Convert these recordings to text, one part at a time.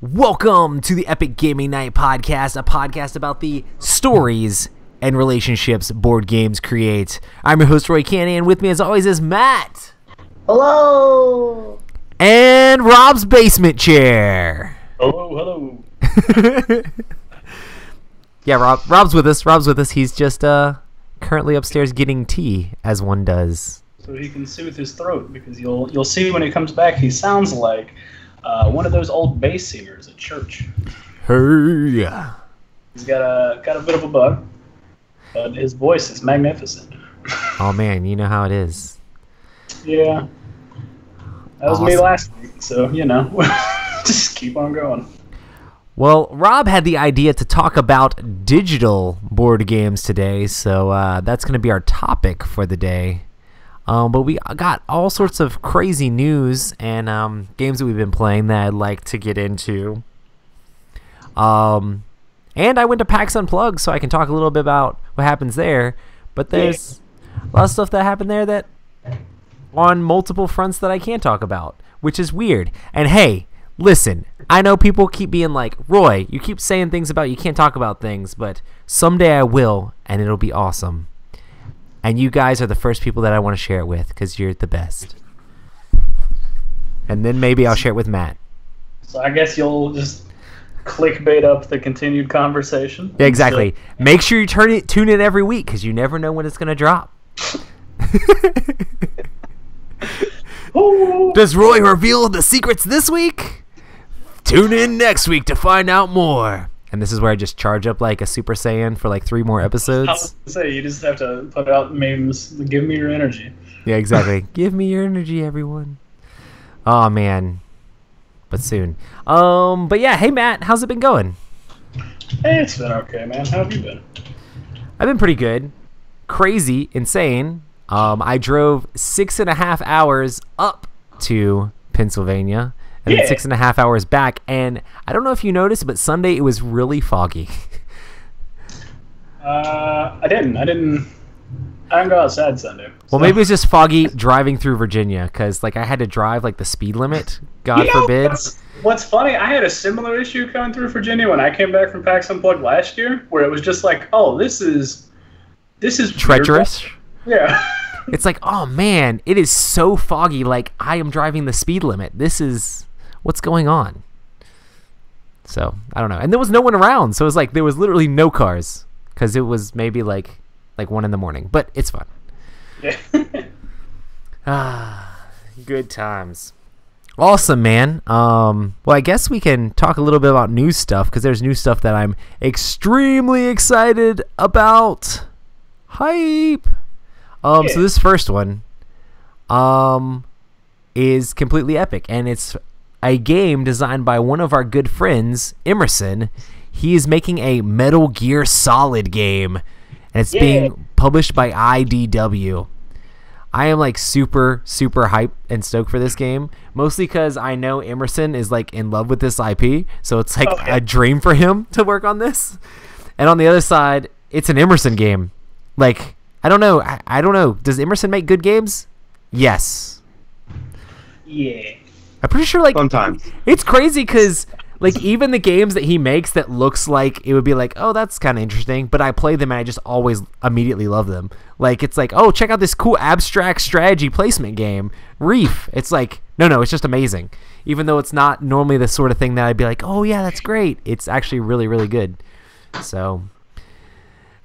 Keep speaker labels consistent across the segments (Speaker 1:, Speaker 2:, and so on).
Speaker 1: Welcome to the Epic Gaming Night Podcast, a podcast about the stories and relationships board games create. I'm your host, Roy Canny, and with me as always is Matt.
Speaker 2: Hello!
Speaker 1: And Rob's Basement Chair.
Speaker 2: Hello.
Speaker 1: Yeah, Rob's with us. He's just currently upstairs getting tea, as one does.
Speaker 2: So he can soothe his throat, because you'll see when he comes back, he sounds like one of those old bass singers at church.
Speaker 1: Hey.
Speaker 2: He's got a bit of a bug, but his voice is magnificent.
Speaker 1: Oh man, you know how it is.
Speaker 2: Yeah. That was me
Speaker 1: Awesome.
Speaker 2: last week, so, just keep on going.
Speaker 1: Well, Rob had the idea to talk about digital board games today, so that's going to be our topic for the day. But we got all sorts of crazy news and games that we've been playing that I'd like to get into. And I went to PAX Unplugged, so I can talk a little bit about what happens there. But there's a lot of stuff that happened there that on multiple fronts that I can't talk about, which is weird. And hey, listen, I know people keep being like, Roy, you keep saying things about you can't talk about things, but someday I will, and it'll be awesome. And you guys are the first people that I want to share it with, because you're the best. And then maybe I'll share it with Matt.
Speaker 2: So I guess you'll just clickbait up the continued conversation.
Speaker 1: Yeah, exactly. So, make sure you tune in every week, because you never know when it's going to drop. Does Roy reveal the secrets this week? Tune in next week to find out more. And this is where I just charge up like a Super Saiyan for like 3 more episodes.
Speaker 2: I was going to say, you just have to put out memes. Give me your energy.
Speaker 1: Yeah, exactly. Give me your energy, everyone. Oh, man. But soon. But yeah, hey, Matt, how's it been going?
Speaker 2: Hey, it's been okay, man. How have you been?
Speaker 1: I've been pretty good. Crazy, insane. I drove 6.5 hours up to Pennsylvania and then 6.5 hours back. And I don't know if you noticed, but Sunday it was really foggy.
Speaker 2: I didn't go outside Sunday.
Speaker 1: Well, maybe it's just foggy driving through Virginia, because like I had to drive like the speed limit. God forbid.
Speaker 2: What's funny? I had a similar issue coming through Virginia when I came back from PAX Unplugged last year, where it was just like, oh, this is
Speaker 1: treacherous.
Speaker 2: Yeah.
Speaker 1: It's like, oh man, it is so foggy. Like I am driving the speed limit. This is what's going on. So I don't know. And there was no one around, so it was like there was literally no cars, because it was maybe like 1 a.m. But it's fun.
Speaker 2: Yeah.
Speaker 1: Good times. Awesome, man. Well, I guess we can talk a little bit about new stuff, because there's new stuff that I'm extremely excited about. Hype. So this first one is completely epic, and it's a game designed by one of our good friends, Emerson. He is making a Metal Gear Solid game, and it's being published by IDW. I am like super hyped and stoked for this game, mostly because I know Emerson is like in love with this IP, so it's like a dream for him to work on this. And on the other side, it's an Emerson game. Like, I don't know. I don't know. Does Emerson make good games? Yes.
Speaker 2: Yeah.
Speaker 1: I'm pretty sure, like,
Speaker 3: sometimes.
Speaker 1: It's crazy because, like, even the games that he makes that looks like it would be like, oh, that's kind of interesting, but I play them and I just always immediately love them. Like, it's like, oh, check out this cool abstract strategy placement game, Reef. It's like, no, it's just amazing. Even though it's not normally the sort of thing that I'd be like, oh, yeah, that's great. It's actually really, really good. So,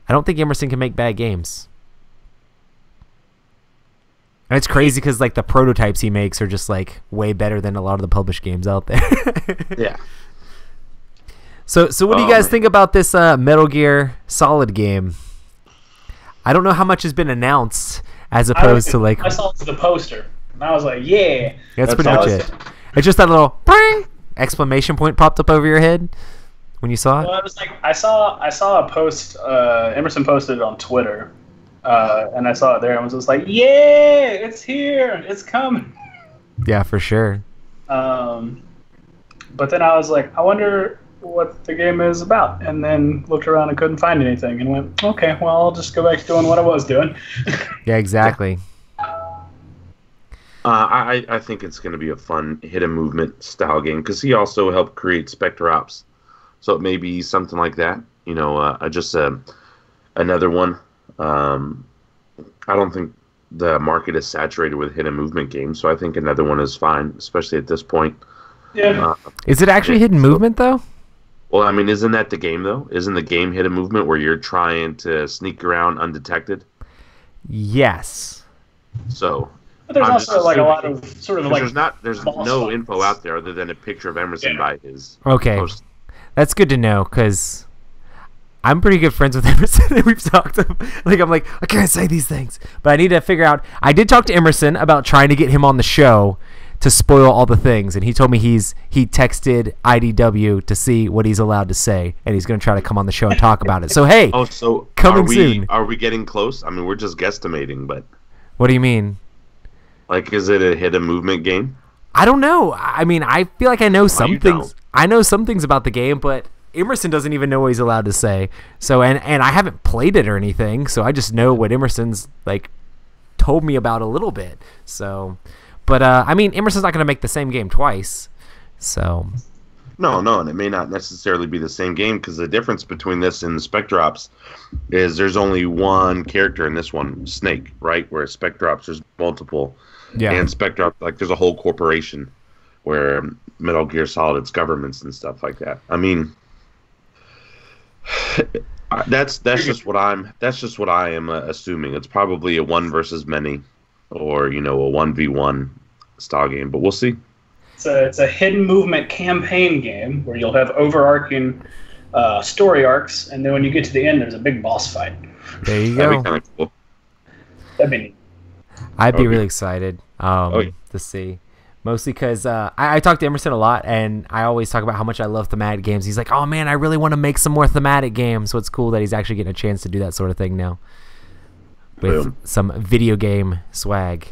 Speaker 1: I don't think Emerson can make bad games. And it's crazy because like the prototypes he makes are just like way better than a lot of the published games out there.
Speaker 3: Yeah.
Speaker 1: So what do you guys think about this Metal Gear Solid game? I don't know how much has been announced as opposed to like.
Speaker 2: I saw the poster and I was like, yeah.
Speaker 1: That's pretty much it. It's just that little exclamation point popped up over your head when you saw it.
Speaker 2: Well, I was like, I saw a post. Emerson posted it on Twitter. And I saw it there and was just like, yeah, it's here, it's coming.
Speaker 1: Yeah, for sure.
Speaker 2: But then I was like, I wonder what the game is about, and then looked around and couldn't find anything and went, okay, well, I'll just go back to doing what I was doing.
Speaker 1: Yeah, exactly.
Speaker 3: I think it's going to be a fun hidden movement style game because he also helped create Spectre Ops, so it may be something like that. Just another one. I don't think the market is saturated with hidden movement games, so I think another one is fine, especially at this point.
Speaker 2: Yeah.
Speaker 1: Is it actually hidden movement though?
Speaker 3: Well, I mean, isn't that the game though? Isn't the game hidden movement where you're trying to sneak around undetected?
Speaker 1: Yes.
Speaker 3: So.
Speaker 2: But there's
Speaker 3: I'm
Speaker 2: also
Speaker 3: just
Speaker 2: like a
Speaker 3: assuming-
Speaker 2: lot of sort of like
Speaker 3: there's
Speaker 2: boss
Speaker 3: no
Speaker 2: fights.
Speaker 3: info out there other than a picture of Emerson
Speaker 2: Yeah.
Speaker 3: by his
Speaker 1: Okay.
Speaker 3: post.
Speaker 1: That's good to know because I'm pretty good friends with Emerson. We've talked to him. I'm like, I can't say these things, but I need to figure out. I did talk to Emerson about trying to get him on the show to spoil all the things, and he told me he texted IDW to see what he's allowed to say, and he's going to try to come on the show and talk about it. So hey,
Speaker 3: Oh, so
Speaker 1: Coming soon.
Speaker 3: Are we getting close? I mean, we're just guesstimating, but
Speaker 1: what do you mean?
Speaker 3: like, is it a hidden movement game?
Speaker 1: I don't know. I mean, I feel like I know some
Speaker 3: you
Speaker 1: things.
Speaker 3: don't.
Speaker 1: I know some things about the game, but Emerson doesn't even know what he's allowed to say. So, and I haven't played it or anything, so I just know what Emerson's told me about a little bit. So, but I mean, Emerson's not going to make the same game twice. So,
Speaker 3: No, and it may not necessarily be the same game because the difference between this and Spectre Ops is there's only one character in this one, Snake, right? Whereas Spectre Ops, there's multiple.
Speaker 1: yeah.
Speaker 3: And Spectre Ops, there's a whole corporation where Metal Gear Solid, it's governments and stuff like that. I mean, that's just what I am assuming. It's probably a one versus many, or a 1v1 style game, but we'll see.
Speaker 2: It's a hidden movement campaign game where you'll have overarching story arcs, and then when you get to the end, there's a big boss fight.
Speaker 1: There you
Speaker 3: That'd
Speaker 1: go.
Speaker 3: be kind of cool.
Speaker 2: That'd be neat.
Speaker 1: I'd be
Speaker 3: Okay.
Speaker 1: really excited
Speaker 3: yeah.
Speaker 1: to see. Mostly because I talk to Emerson a lot, and I always talk about how much I love thematic games. He's like, oh, man, I really want to make some more thematic games. So it's cool that he's actually getting a chance to do that sort of thing now with
Speaker 3: Boom.
Speaker 1: some video game swag.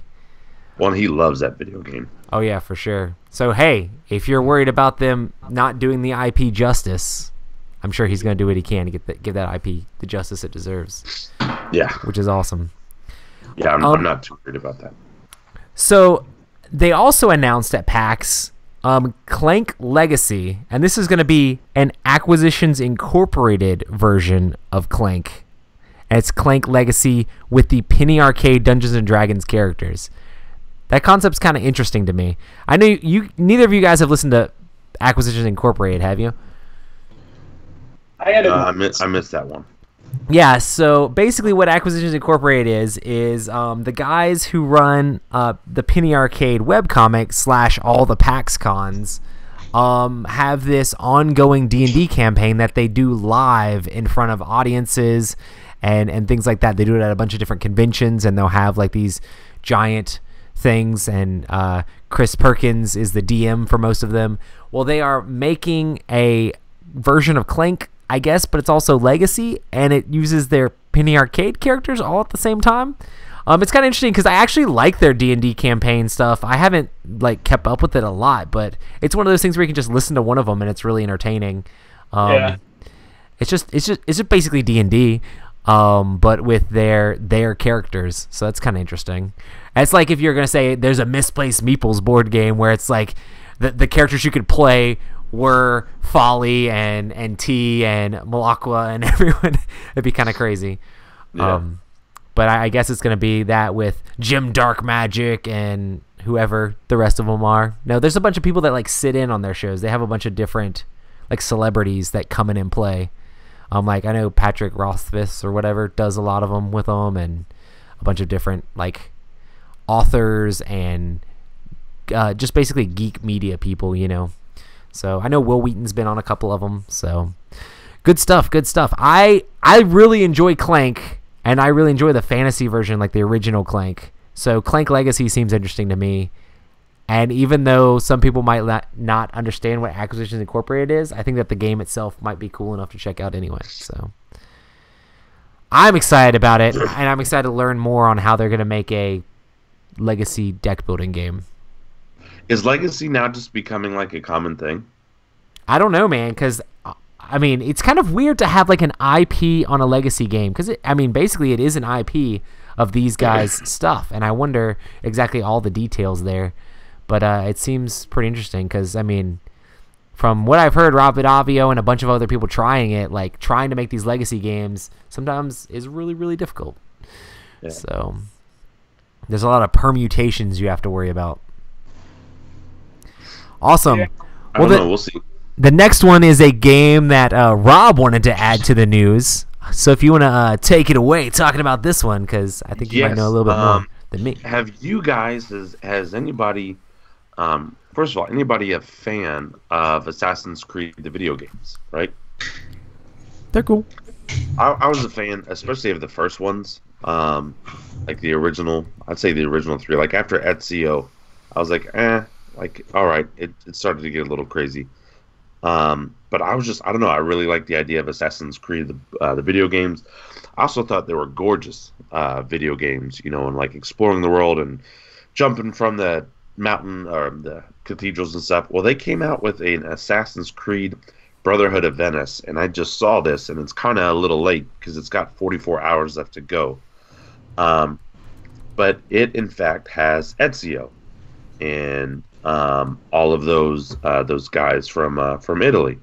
Speaker 3: Well, he loves that video game.
Speaker 1: Oh, yeah, for sure. So, hey, if you're worried about them not doing the IP justice, I'm sure he's going to do what he can to give that IP the justice it deserves,
Speaker 3: Yeah,
Speaker 1: which is awesome.
Speaker 3: yeah, I'm not too worried about that.
Speaker 1: So they also announced at PAX Clank Legacy, and this is going to be an Acquisitions Incorporated version of Clank. And it's Clank Legacy with the Penny Arcade Dungeons and Dragons characters. That concept's kind of interesting to me. I know neither of you guys have listened to Acquisitions Incorporated, have you?
Speaker 2: I had
Speaker 3: I missed that one.
Speaker 1: Yeah, so basically what Acquisitions Incorporated is the guys who run the Penny Arcade webcomic / all the PAX cons have this ongoing D&D campaign that they do live in front of audiences and things like that. They do it at a bunch of different conventions, and they'll have these giant things, and Chris Perkins is the DM for most of them. Well, they are making a version of Clank, I guess, but it's also Legacy, and it uses their Penny Arcade characters all at the same time. It's kind of interesting because I actually like their D&D campaign stuff. I haven't kept up with it a lot, but it's one of those things where you can just listen to one of them and it's really entertaining.
Speaker 2: Yeah.
Speaker 1: It's just basically D&D, but with their characters. So that's kind of interesting. And it's like if you're gonna say there's a Misplaced Meeples board game where it's like the characters you could play were Folly and T and Malakwa and everyone. It'd be kind of crazy.
Speaker 3: Yeah.
Speaker 1: But I guess it's going to be that with Jim Dark Magic and whoever the rest of them are. No, there's a bunch of people that sit in on their shows. They have a bunch of different celebrities that come in and play. I know Patrick Rothfuss or whatever does a lot of them with them, and a bunch of different authors and just basically geek media people, So I know Will Wheaton's been on a couple of them. So good stuff. I really enjoy Clank. And I really enjoy the fantasy version, the original Clank. So Clank Legacy seems interesting to me. And even though some people might not understand what Acquisitions Incorporated is, I think that the game itself might be cool enough to check out anyway. So I'm excited about it, and I'm excited to learn more on how they're going to make a Legacy deck building game.
Speaker 3: Is Legacy now just becoming a common thing?
Speaker 1: I don't know, man, because it's kind of weird to have an IP on a Legacy game, because basically it is an IP of these guys' stuff, and I wonder exactly all the details there. But it seems pretty interesting because, I mean, from what I've heard, Rob Vitavio and a bunch of other people trying it, like trying to make these legacy games sometimes is really, really difficult. Yeah. So there's a lot of permutations you have to worry about. Awesome.
Speaker 2: Yeah.
Speaker 3: I don't know. We'll see.
Speaker 1: The next one is a game that Rob wanted to add to the news. So if you want to take it away talking about this one, because I think you might know a little bit more than me.
Speaker 3: Have you guys, has anybody, first of all, anybody a fan of Assassin's Creed, the video games, right?
Speaker 1: They're cool.
Speaker 3: I was a fan, especially of the first ones, like the original, I'd say the original 3. Like after Ezio, I was like, like, all right, it started to get a little crazy. But I don't know, I really like the idea of Assassin's Creed, the video games. I also thought they were gorgeous video games, you know, and like exploring the world and jumping from the mountain or the cathedrals and stuff. Well, they came out with an Assassin's Creed Brotherhood of Venice, and I just saw this, and it's kind of a little late because it's got 44 hours left to go. But it, in fact, has Ezio and all of those guys from Italy,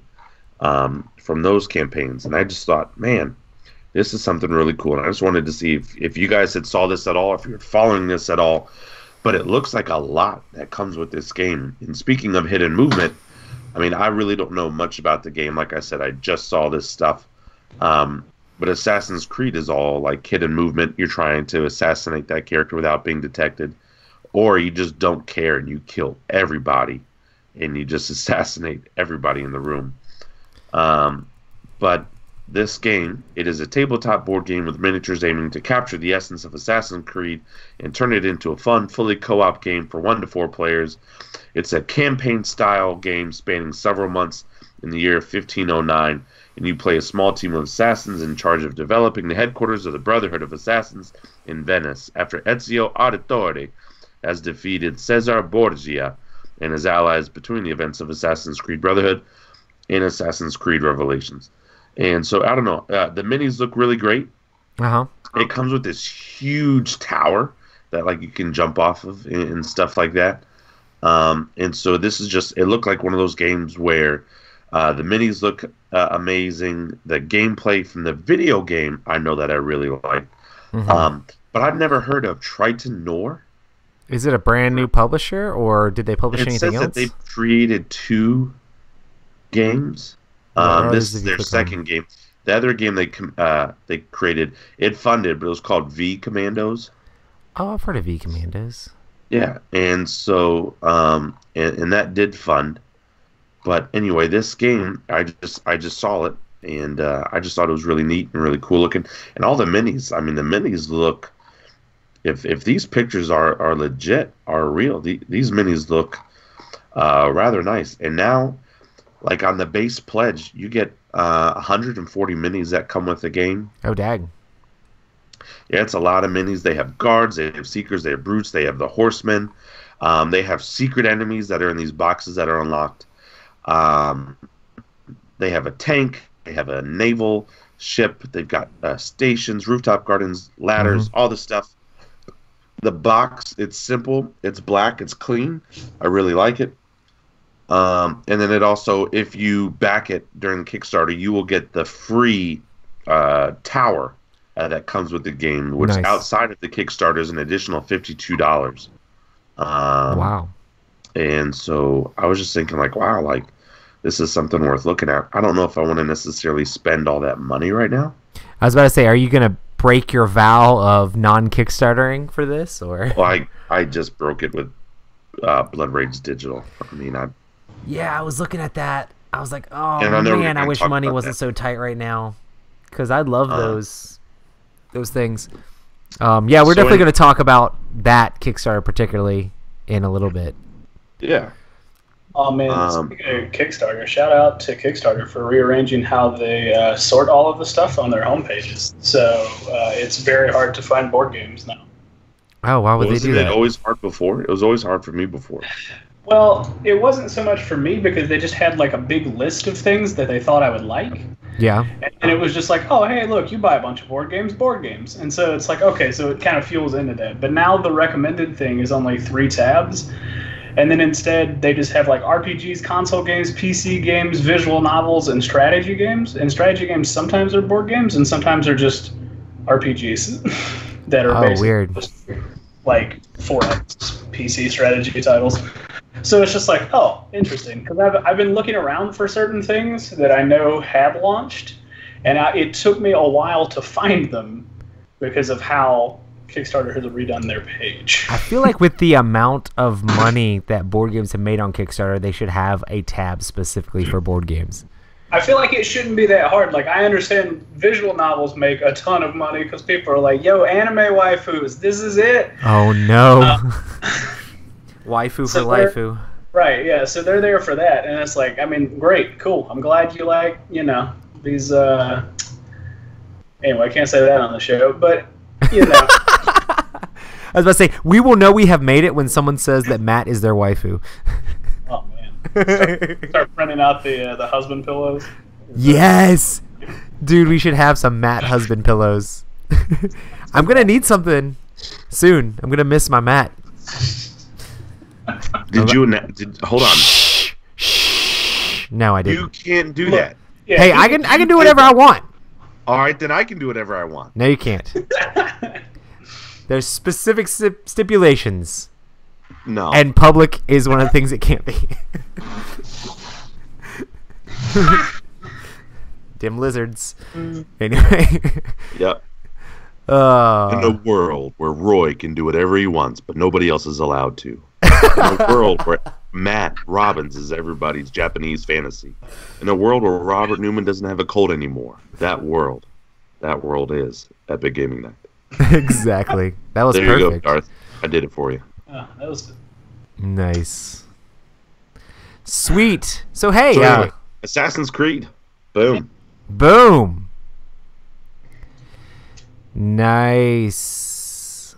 Speaker 3: from those campaigns, and I just thought, man, this is something really cool. And I just wanted to see if you guys had saw this at all, if you're following this at all. But it looks like a lot that comes with this game. And speaking of hidden movement, I mean, I really don't know much about the game. Like I said, I just saw this stuff. But Assassin's Creed is all like hidden movement. You're trying to assassinate that character without being detected. Or you just don't care and you kill everybody. And you just assassinate everybody in the room. But this game, it is a tabletop board game with miniatures aiming to capture the essence of Assassin's Creed and turn it into a fun, fully co-op game for 1 to 4 players. It's a campaign-style game spanning several months in the year 1509, and you play a small team of assassins in charge of developing the headquarters of the Brotherhood of Assassins in Venice after Ezio Auditore has defeated Cesare Borgia and his allies between the events of Assassin's Creed Brotherhood and Assassin's Creed Revelations. And so, I don't know, the minis look really great. It comes with this huge tower that like you can jump off of and stuff like that. And so this is just, it looked like one of those games where the minis look amazing. The gameplay from the video game, I know that I really like. But I've never heard of Triton Nor.
Speaker 1: Is it a brand new publisher, or did they publish anything else?
Speaker 3: It says that they've created 2 games. This is their second game. The other game they created, it funded, but it was called V Commandos.
Speaker 1: Oh, I've heard of V Commandos.
Speaker 3: Yeah, and so and that did fund. But anyway, this game, I just saw it, and I just thought it was really neat and really cool looking. And all the minis, I mean, the minis look, if these pictures are legit, are real, these minis look rather nice. And now, like on the base pledge, you get 140 minis that come with the game.
Speaker 1: Oh, dang.
Speaker 3: Yeah, it's a lot of minis. They have guards, they have seekers, they have brutes, they have the horsemen. They have secret enemies that are in these boxes that are unlocked. They have a tank, they have a naval ship, they've got stations, rooftop gardens, ladders, all this stuff. The box, it's simple, it's black, it's clean. I really like it. And then it also, if you back it during Kickstarter, you will get the free tower that comes with the game, which outside of the Kickstarter is an additional $52.
Speaker 1: Wow.
Speaker 3: And so I was just thinking, like, wow, like, this is something worth looking at. I don't know if I want to necessarily spend all that money right now.
Speaker 1: I was about to say, are you going to break your vow of non-Kickstartering for this? Or?
Speaker 3: Well, I just broke it with Blood Rage Digital. I mean,
Speaker 1: yeah, I was looking at that. I was like, oh, man, I wish money wasn't so tight right now. Because I'd love those things. Yeah, we're definitely going to talk about that Kickstarter particularly in a little bit.
Speaker 3: Yeah.
Speaker 2: Oh, man, speaking of Kickstarter, shout out to Kickstarter for rearranging how they sort all of the stuff on their homepages. So it's very hard to find board games now.
Speaker 1: Oh, why would they do that?
Speaker 3: Wasn't it always hard before? It was always hard for me before.
Speaker 2: Well, it wasn't so much for me because they just had like a big list of things that they thought I would like.
Speaker 1: Yeah.
Speaker 2: And it was just like, oh, hey, look, you buy a bunch of board games. And so it's like, okay, so it kind of fuels into that. But now the recommended thing is only 3 tabs. And then instead, they just have like RPGs, console games, PC games, visual novels, and strategy games. And strategy games sometimes are board games, and sometimes are just RPGs that are basically
Speaker 1: weird.
Speaker 2: just like 4X PC strategy titles. So it's just like, oh, interesting. Because I've been looking around for certain things that I know have launched, and it took me a while to find them because of how Kickstarter has redone their page.
Speaker 1: I feel like with the amount of money that board games have made on Kickstarter, they should have a tab specifically for board games.
Speaker 2: I feel like it shouldn't be that hard. Like, I understand visual novels make a ton of money because people are like, yo, anime waifus, this is it.
Speaker 1: Oh, no. Waifu for lifu.
Speaker 2: Right, yeah, so they're there for that. And it's like, I mean, great, cool. I'm glad you like, these, anyway, I can't say that on the show, but,
Speaker 1: I was about to say, we will know we have made it when someone says that Matt is their waifu.
Speaker 2: Oh, man. Start printing out the husband pillows.
Speaker 1: Yes! Dude, we should have some Matt husband pillows. I'm going to need something soon. I'm going to miss my Matt.
Speaker 3: Hold on.
Speaker 1: No, I didn't.
Speaker 3: You can't do that.
Speaker 2: Yeah,
Speaker 1: Hey, I can do whatever I want.
Speaker 3: All right, then I can do whatever I want.
Speaker 1: No, you can't. There's specific stipulations.
Speaker 3: No.
Speaker 1: And public is one of the things it can't be. Dim lizards. Anyway.
Speaker 3: Yep. In a world where Roy can do whatever he wants, but nobody else is allowed to. In a world where Matt Robbins is everybody's Japanese fantasy. In a world where Robert Newman doesn't have a cold anymore. That world is Epic Gaming Night.
Speaker 1: Exactly. That was
Speaker 3: there
Speaker 1: perfect.
Speaker 3: You go, Darth. I did it for you.
Speaker 2: Oh, that was
Speaker 1: nice. Sweet. So hey,
Speaker 3: anyway, Assassin's Creed. Boom.
Speaker 1: Boom. Nice.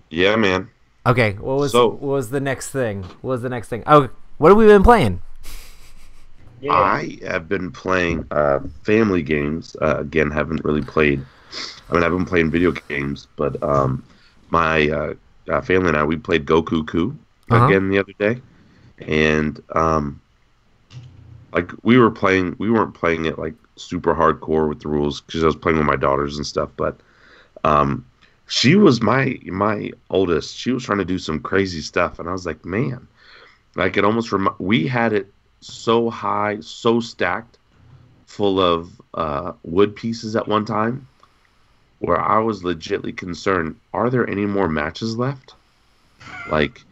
Speaker 3: Yeah, man.
Speaker 1: Okay, what was the next thing? Oh, what have we been playing?
Speaker 2: Yeah.
Speaker 3: I have been playing family games. Again, haven't really played. I've been playing video games, but my family and I, we played Goku Ku again the other day, and like we weren't playing it like super hardcore with the rules because I was playing with my daughters and stuff, but she was my oldest. She was trying to do some crazy stuff, and I was like, man, like it almost we had it so high, so stacked, full of wood pieces at one time, where I was legitly concerned, are there any more matches left? Like,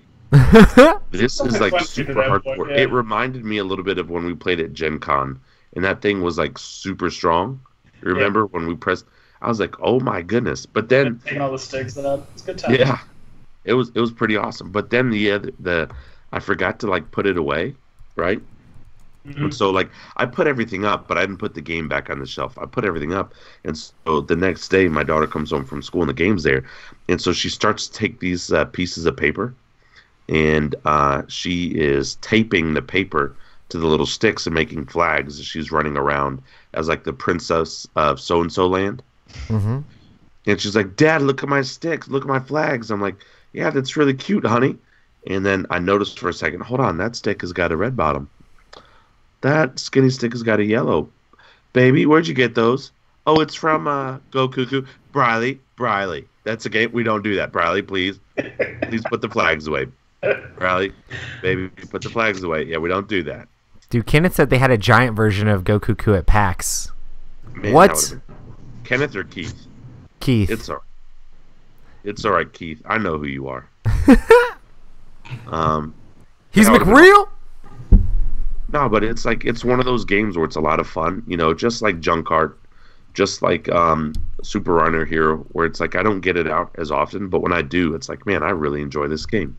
Speaker 3: this is like super hardcore. Yeah. It reminded me a little bit of when we played at Gen Con, and that thing was like super strong. You remember when we pressed? I was like, oh my goodness! But then
Speaker 2: taking all the sticks out, it's a good time.
Speaker 3: Yeah, it was pretty awesome. But then the I forgot to like put it away, right? Mm-hmm. And so, like, I put everything up, but I didn't put the game back on the shelf. I put everything up, and so the next day, my daughter comes home from school, and the game's there. And so she starts to take these pieces of paper, and she is taping the paper to the little sticks and making flags as she's running around as, like, the princess of so-and-so land.
Speaker 1: Mm-hmm.
Speaker 3: And she's like, Dad, look at my sticks. Look at my flags. I'm like, yeah, that's really cute, honey. And then I noticed for a second, hold on, that stick has got a red bottom. That skinny stick has got a yellow. Baby, where'd you get those? Oh, it's from Go Cuckoo. Briley. That's a game. We don't do that. Briley, please. Please put the flags away. Briley, baby, put the flags away. Yeah, we don't do that.
Speaker 1: Dude, Kenneth said they had a giant version of Go Cuckoo at PAX.
Speaker 3: Man,
Speaker 1: what?
Speaker 3: Kenneth or Keith?
Speaker 1: Keith.
Speaker 3: It's all right. It's all right, Keith. I know who you are.
Speaker 1: He's McReal?
Speaker 3: No, but it's like it's one of those games where it's a lot of fun, just like Junkart, just like Super Runner here, where it's like I don't get it out as often, but when I do, it's like, man, I really enjoy this game.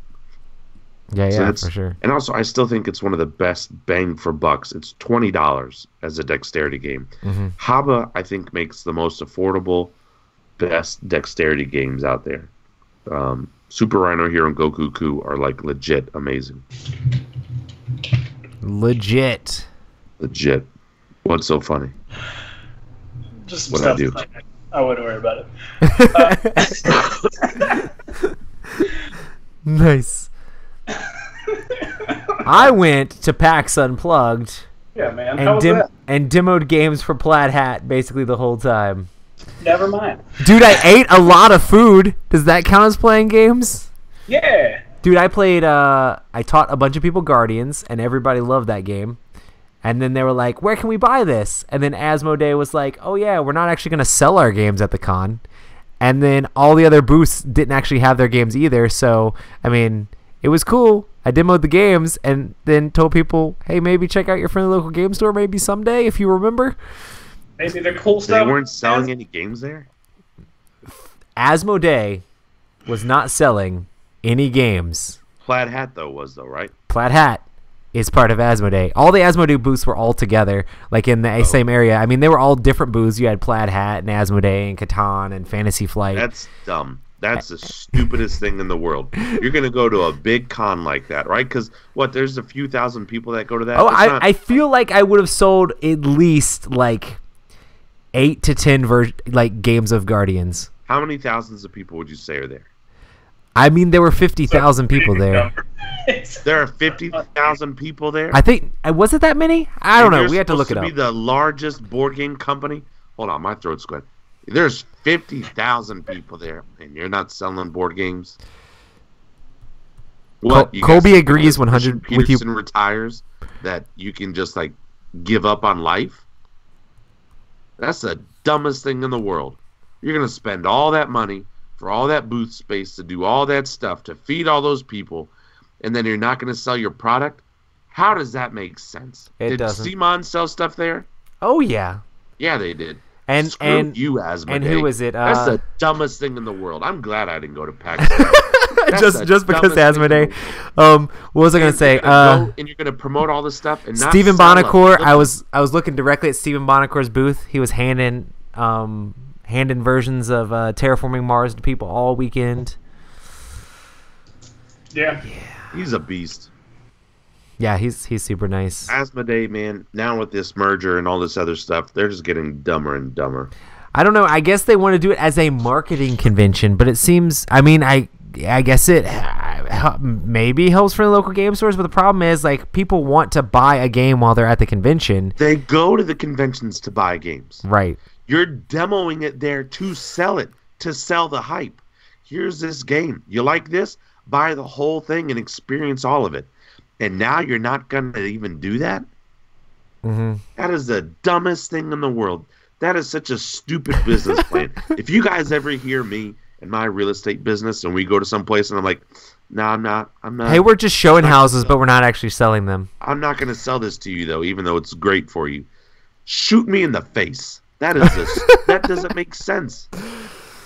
Speaker 1: Yeah, for sure.
Speaker 3: And also, I still think it's one of the best bang for bucks. It's $20 as a dexterity game.
Speaker 1: Mm-hmm.
Speaker 3: Haba, I think, makes the most affordable, best dexterity games out there. Super Rhino Hero and Goku Ku are like legit amazing.
Speaker 1: Legit.
Speaker 3: What's so funny?
Speaker 2: Just
Speaker 3: What
Speaker 2: stuff.
Speaker 3: I do?
Speaker 2: I wouldn't worry about it.
Speaker 1: Nice. I went to PAX Unplugged
Speaker 2: Yeah, man. How was that?
Speaker 1: and demoed games for Plaid Hat basically the whole time.
Speaker 2: Never mind.
Speaker 1: Dude, I ate a lot of food. Does that count as playing games?
Speaker 2: Yeah.
Speaker 1: Dude, I played, I taught a bunch of people Guardians, and everybody loved that game. And then they were like, where can we buy this? And then Asmodee was like, oh yeah, we're not actually going to sell our games at the con. And then all the other booths didn't actually have their games either. So, I mean, it was cool. I demoed the games and then told people, hey, maybe check out your friendly local game store maybe someday if you remember.
Speaker 2: Maybe the cool
Speaker 3: They
Speaker 2: stuff.
Speaker 3: weren't selling any games there?
Speaker 1: Asmodee was not selling any games.
Speaker 3: Plaid Hat, though, right?
Speaker 1: Plaid Hat is part of Asmodee. All the Asmodee booths were all together, like in the same area. I mean, they were all different booths. You had Plaid Hat and Asmodee and Catan and Fantasy Flight.
Speaker 3: That's dumb. That's the stupidest thing in the world. You're going to go to a big con like that, right? Because, there's a few thousand people that go to that?
Speaker 1: Oh, I feel like I would have sold at least, like, 8 to 10 games of Guardians.
Speaker 3: How many thousands of people would you say are there?
Speaker 1: I mean, there were 50,000 people there.
Speaker 3: There are 50,000 people there?
Speaker 1: I think, was it that many? I don't know. We had to look it up.
Speaker 3: You're supposed to be the largest board game company? Hold on, my throat's going. There's 50,000 people there, and you're not selling board games? What?
Speaker 1: Colby agrees 100 with you.
Speaker 3: Peterson retires that you can just, like, give up on life? That's the dumbest thing in the world. You're going to spend all that money for all that booth space to do all that stuff, to feed all those people, and then you're not going to sell your product? How does that make sense?
Speaker 1: It doesn't.
Speaker 3: Did Simon sell stuff there?
Speaker 1: Oh, yeah.
Speaker 3: Yeah, they did.
Speaker 1: And
Speaker 3: Screw you, Asmodee.
Speaker 1: And who was it?
Speaker 3: That's the dumbest thing in the world. I'm glad I didn't go to PAX.
Speaker 1: just because Asmodee. What was I going to say?
Speaker 3: And you're going to promote all this stuff and not
Speaker 1: Stephen
Speaker 3: sell
Speaker 1: Bonacore.
Speaker 3: them.
Speaker 1: I was looking directly at Stephen Bonacore's booth. He was handing versions of Terraforming Mars to people all weekend.
Speaker 2: Yeah.
Speaker 3: He's a beast.
Speaker 1: Yeah, he's super nice.
Speaker 3: Asmodee, man, now with this merger and all this other stuff, they're just getting dumber and dumber.
Speaker 1: I don't know. I guess they want to do it as a marketing convention, but it seems. I mean, I guess it maybe helps for the local game stores, but the problem is, like, people want to buy a game while they're at the convention.
Speaker 3: They go to the conventions to buy games.
Speaker 1: Right.
Speaker 3: You're demoing it there to sell it, to sell the hype. Here's this game. You like this? Buy the whole thing and experience all of it. And now you're not going to even do that?
Speaker 1: Mm-hmm.
Speaker 3: That is the dumbest thing in the world. That is such a stupid business plan. If you guys ever hear me in my real estate business and we go to some place and I'm like, no, I'm not.
Speaker 1: Hey, we're just showing houses, but we're not actually selling them.
Speaker 3: I'm not going to sell this to you, though, even though it's great for you. Shoot me in the face. That is that doesn't make sense.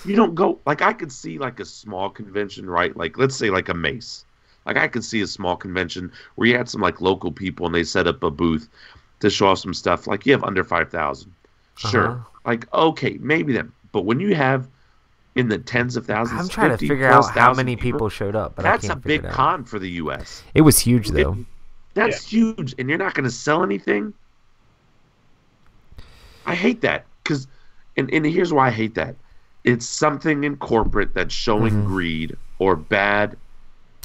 Speaker 3: You don't go, like, I could see, like, a small convention, right? Like, let's say, like, a Mace. Like, I could see a small convention where you had some, like, local people and they set up a booth to show off some stuff. Like, you have under 5,000. Sure.
Speaker 1: Uh-huh.
Speaker 3: Like, okay, maybe then. But when you have in the tens of thousands,
Speaker 1: I'm trying to figure out how many people showed up, but
Speaker 3: that's
Speaker 1: I can't
Speaker 3: a big
Speaker 1: figure it out.
Speaker 3: con for the U.S.
Speaker 1: It was huge, though.
Speaker 3: That's huge, and you're not going to sell anything? I hate that. And here's why I hate that. It's something in corporate that's showing greed or bad.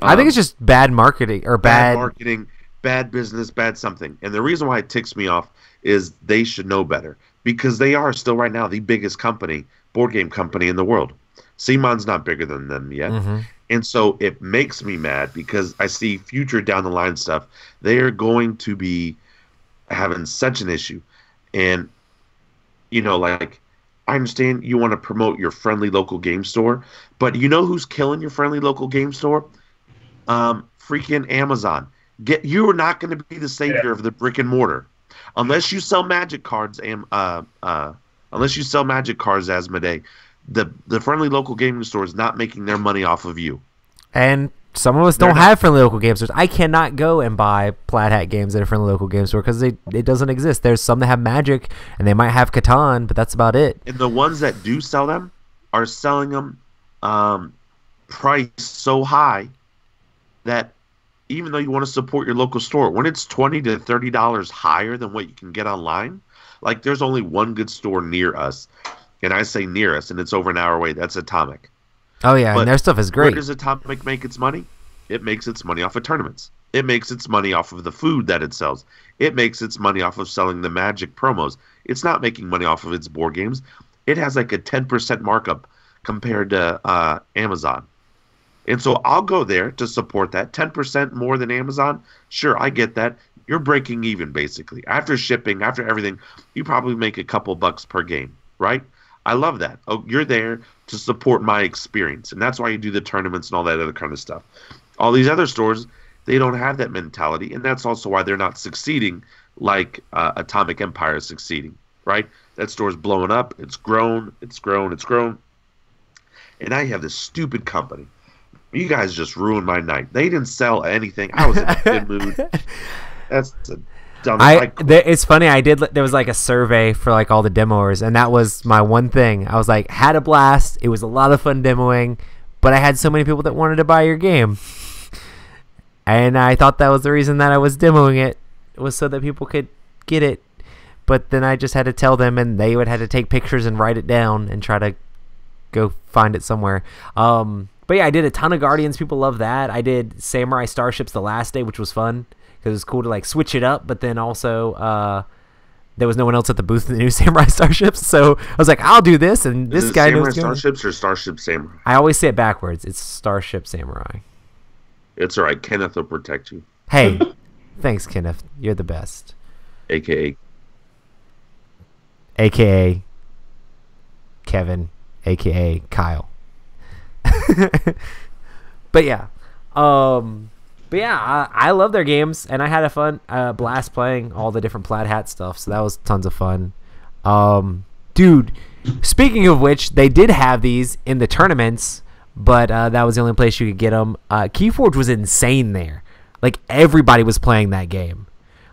Speaker 1: I think it's just bad marketing or
Speaker 3: bad marketing, bad business, bad something. And the reason why it ticks me off is they should know better because they are still right now the biggest board game company in the world. Simon's not bigger than them yet.
Speaker 1: Mm-hmm.
Speaker 3: And so it makes me mad because I see future down the line stuff. They are going to be having such an issue. And, you know, like, I understand you want to promote your friendly local game store, but you know who's killing your friendly local game store? Freaking Amazon. You are not going to be the savior of the brick and mortar unless you sell magic cards. Unless you sell magic cards, Asmodee, the friendly local gaming store is not making their money off of you.
Speaker 1: And some of us don't have friendly local game stores. I cannot go and buy Plaid Hat games at a friendly local game store because it doesn't exist. There's some that have Magic, and they might have Catan, but that's about it.
Speaker 3: And the ones that do sell them are selling them priced so high that even though you want to support your local store, when it's $20 to $30 higher than what you can get online, Like, there's only one good store near us, and I say near us, and it's over an hour away. That's Atomic.
Speaker 1: Oh yeah,
Speaker 3: But
Speaker 1: and their stuff is
Speaker 3: where
Speaker 1: great.
Speaker 3: does Atomic make its money? It makes its money off of tournaments. It makes its money off of the food that it sells. It makes its money off of selling the Magic promos. It's not making money off of its board games. It has like a 10% markup compared to Amazon. And so I'll go there to support that. 10% more than Amazon? Sure, I get that. You're breaking even, basically. After shipping, after everything, you probably make a couple bucks per game, right? I love that. Oh, you're there to support my experience. And that's why you do the tournaments and all that other kind of stuff. All these other stores, they don't have that mentality. And that's also why they're not succeeding like Atomic Empire is succeeding, right? That store's blowing up. It's grown. It's grown. It's grown. And I have this stupid company. You guys just ruined my night. They didn't sell anything. I was in a good mood. That's a dumb.
Speaker 1: It's funny. I did. There was like a survey for like all the demoers, and that was my one thing. I was like, had a blast. It was a lot of fun demoing, but I had so many people that wanted to buy your game, and I thought that was the reason that I was demoing it, was so that people could get it. But then I just had to tell them, and they would have to take pictures and write it down and try to go find it somewhere. But yeah, I did a ton of Guardians. People love that. I did Samurai Starships the last day, which was fun because it was cool to like switch it up. But then also there was no one else at the booth of the new Samurai Starships, so I was like, I'll do this, and this guy knows.
Speaker 3: Samurai Starships or Starship Samurai?
Speaker 1: I always say it backwards. It's Starship Samurai.
Speaker 3: It's all right. Kenneth will protect you.
Speaker 1: Hey, thanks, Kenneth. You're the best. AKA Kevin, AKA Kyle. But yeah, I love their games, and I had a blast playing all the different Plaid Hat stuff. So that was tons of fun. Dude, speaking of which, they did have these in the tournaments, but that was the only place you could get them. Keyforge was insane there. Like everybody was playing that game.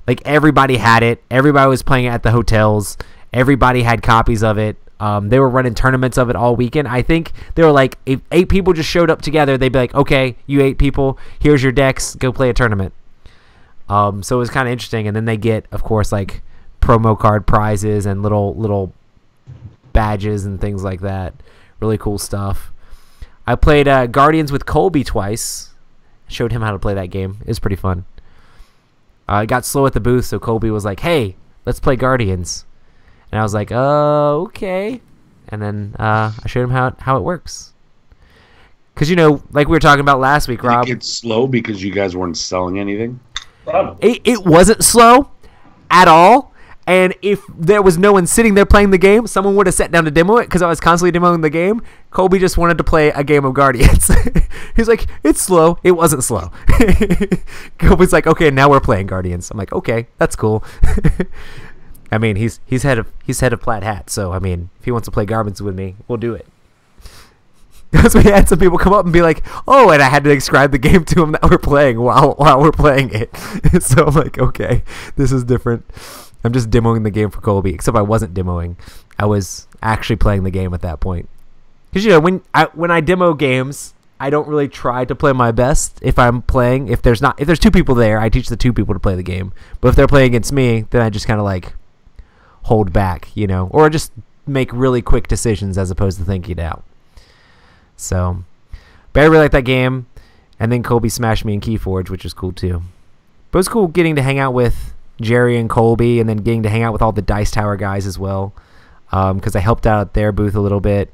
Speaker 1: Like everybody had it. Everybody was playing it at the hotels. Everybody had copies of it. They were running tournaments of it all weekend. I think they were like, if 8 people just showed up together, they'd be like, okay, you 8 people, here's your decks, go play a tournament. So it was kind of interesting. And then they get, of course, like promo card prizes and little badges and things like that. Really cool stuff. I played Guardians with Colby twice. Showed him how to play that game. It was pretty fun. It got slow at the booth, so Colby was like, hey, let's play Guardians. And I was like, oh, okay. And then I showed him how it works. Because, like we were talking about last week, Rob.
Speaker 3: Did it get slow because you guys weren't selling anything?
Speaker 1: It wasn't slow at all. And if there was no one sitting there playing the game, someone would have sat down to demo it because I was constantly demoing the game. Colby just wanted to play a game of Guardians. He's like, it's slow. It wasn't slow. Colby's like, okay, now we're playing Guardians. I'm like, okay, that's cool. I mean, he's head of Plaid Hat, so I mean, if he wants to play Guardians with me, we'll do it. Because we had some people come up and be like, "Oh," and I had to describe the game to them that we're playing while we're playing it. So I'm like, "Okay, this is different." I'm just demoing the game for Colby, except I wasn't demoing. I was actually playing the game at that point. Because when I demo games, I don't really try to play my best if I'm playing. If there's 2 people there, I teach the 2 people to play the game. But if they're playing against me, then I just kind of like hold back, or just make really quick decisions as opposed to thinking it out. So, but I really like that game. And then Colby smashed me in Keyforge, which is cool too. But it was cool getting to hang out with Jerry and Colby, and then getting to hang out with all the Dice Tower guys as well. Because I helped out at their booth a little bit.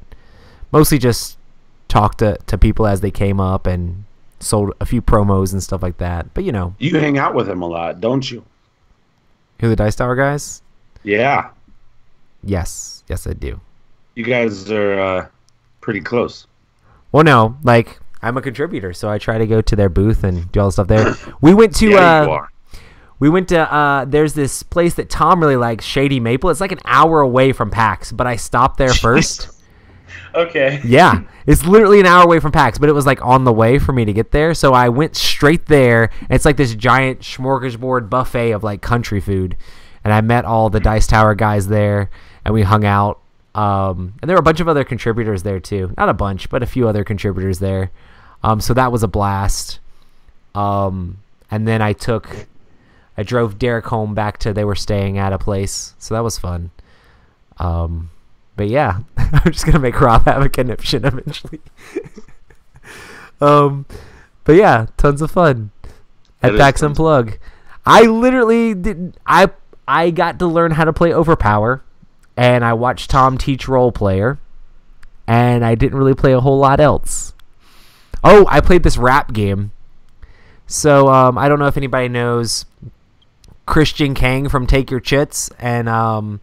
Speaker 1: Mostly just talked to people as they came up and sold a few promos and stuff like that. But
Speaker 4: You hang out with them a lot, don't you?
Speaker 1: Who, the Dice Tower guys?
Speaker 4: Yeah.
Speaker 1: Yes, I do.
Speaker 4: You guys are pretty close.
Speaker 1: Well, no, like I'm a contributor, so I try to go to their booth and do all the stuff there. We went to
Speaker 4: Yeah, you are.
Speaker 1: There's this place that Tom really likes, Shady Maple. It's like an hour away from PAX, but I stopped there first.
Speaker 2: Okay.
Speaker 1: Yeah, it's literally an hour away from PAX, but it was like on the way for me to get there, so I went straight there. And it's like this giant smorgasbord buffet of like country food, and I met all the Dice Tower guys there, and we hung out. And there were a bunch of other contributors there too. Not a bunch, but a few other contributors there. So that was a blast. And then I took I drove Derek home back to they were staying at a place, so that was fun. But yeah, I'm just gonna make Rob have a conniption eventually. But yeah, tons of fun at PAX Unplug. I literally didn't. I got to learn how to play Overpower, and I watched Tom teach Role Player, and I didn't really play a whole lot else. Oh, I played this rap game. So I don't know if anybody knows Christian Kang from Take Your Chits and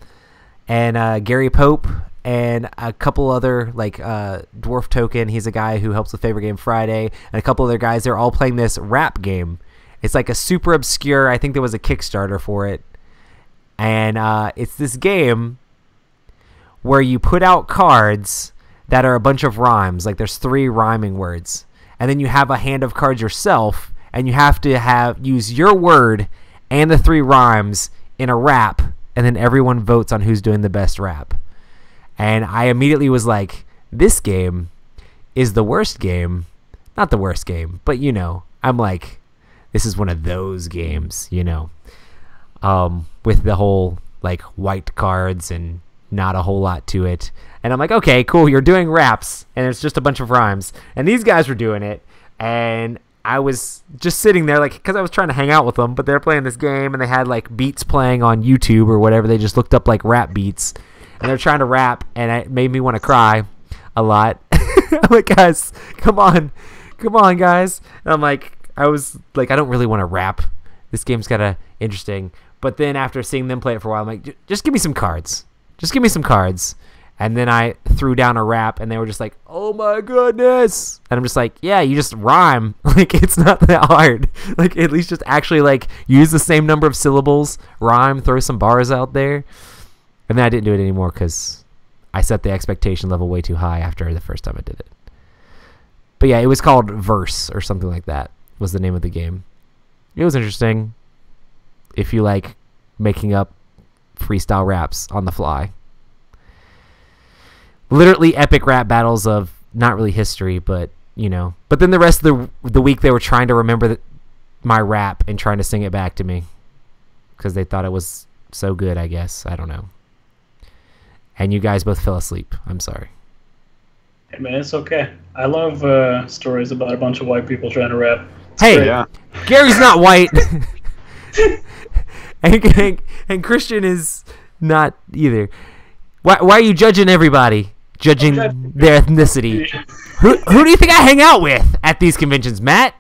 Speaker 1: Gary Pope and a couple other like Dwarf Token. He's a guy who helps with Favorite Game Friday, and a couple other guys. They're all playing this rap game. It's like a super obscure. I think there was a Kickstarter for it, and it's this game where you put out cards that are a bunch of rhymes. Like there's 3 rhyming words, and then you have a hand of cards yourself, and you have to use your word and the 3 rhymes in a rap, and then everyone votes on who's doing the best rap. And I immediately was like, this game is the worst game. Not the worst game, but I'm like, this is one of those games, with the whole like white cards and not a whole lot to it. And I'm like, okay, cool, you're doing raps, and it's just a bunch of rhymes. And these guys were doing it, and I was just sitting there, like, because I was trying to hang out with them, but they're playing this game, and they had like beats playing on YouTube or whatever. They just looked up like rap beats, and they're trying to rap, and it made me want to cry a lot. I'm like, guys, come on, guys. And I'm like, I was like, I don't really want to rap. This game's kind of interesting. But then after seeing them play it for a while, I'm like, just give me some cards. Just give me some cards. And then I threw down a rap, and they were just like, oh my goodness. And I'm just like, yeah, you just rhyme. Like, it's not that hard. Like, at least just actually, like, use the same number of syllables, rhyme, throw some bars out there. And then I didn't do it anymore because I set the expectation level way too high after the first time I did it. But yeah, it was called Verse or something like that was the name of the game. It was interesting if you like making up freestyle raps on the fly. Literally epic rap battles of not really history, but But then the rest of the week they were trying to remember my rap and trying to sing it back to me because they thought it was so good, I guess. I don't know. And you guys both fell asleep. I'm sorry.
Speaker 2: Hey man, it's okay. I love stories about a bunch of white people trying to rap.
Speaker 1: Hey,
Speaker 4: Yeah.
Speaker 1: Gary's not white. and Christian is not either. Why are you judging everybody? Judging their ethnicity. Who do you think I hang out with at these conventions, Matt?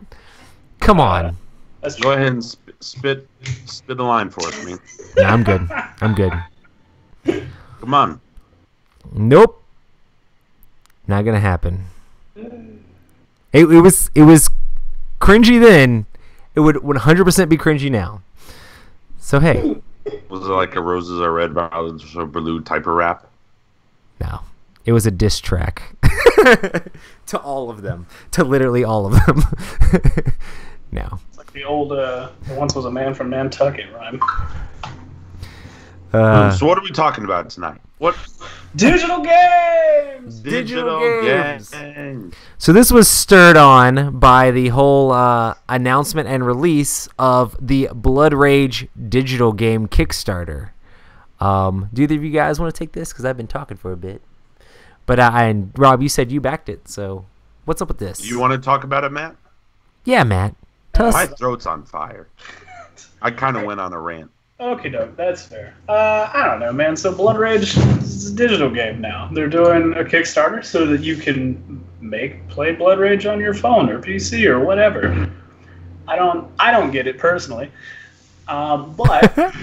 Speaker 1: Come on.
Speaker 2: That's
Speaker 3: Go ahead and spit the line for us, man.
Speaker 1: Yeah, I'm good. I'm good.
Speaker 3: Come on.
Speaker 1: Nope. Not gonna happen. It was cringy then. It would 100% be cringy now. So hey.
Speaker 3: Was it like a Roses Are Red, Violets Are Blue type of rap?
Speaker 1: No. It was a diss track. To all of them. To literally all of them. No.
Speaker 2: It's like the old there once was a man from Nantucket rhyme.
Speaker 3: So what are we talking about tonight? What?
Speaker 2: Digital games!
Speaker 1: Digital games.
Speaker 3: games.
Speaker 1: So this was stirred on by the whole announcement and release of the Blood Rage digital game Kickstarter. Do either of you guys want to take this? Because I've been talking for a bit. But and Rob, you said you backed it, so what's up with this?
Speaker 3: You want to talk about it, Matt?
Speaker 1: Yeah, Matt. Tell
Speaker 3: My
Speaker 1: us.
Speaker 3: throat's on fire. I kind of went on a rant.
Speaker 2: Okay, dope. That's fair. I don't know, man. So Blood Rage is a digital game now. They're doing a Kickstarter so that you can play Blood Rage on your phone or PC or whatever. I don't get it personally, but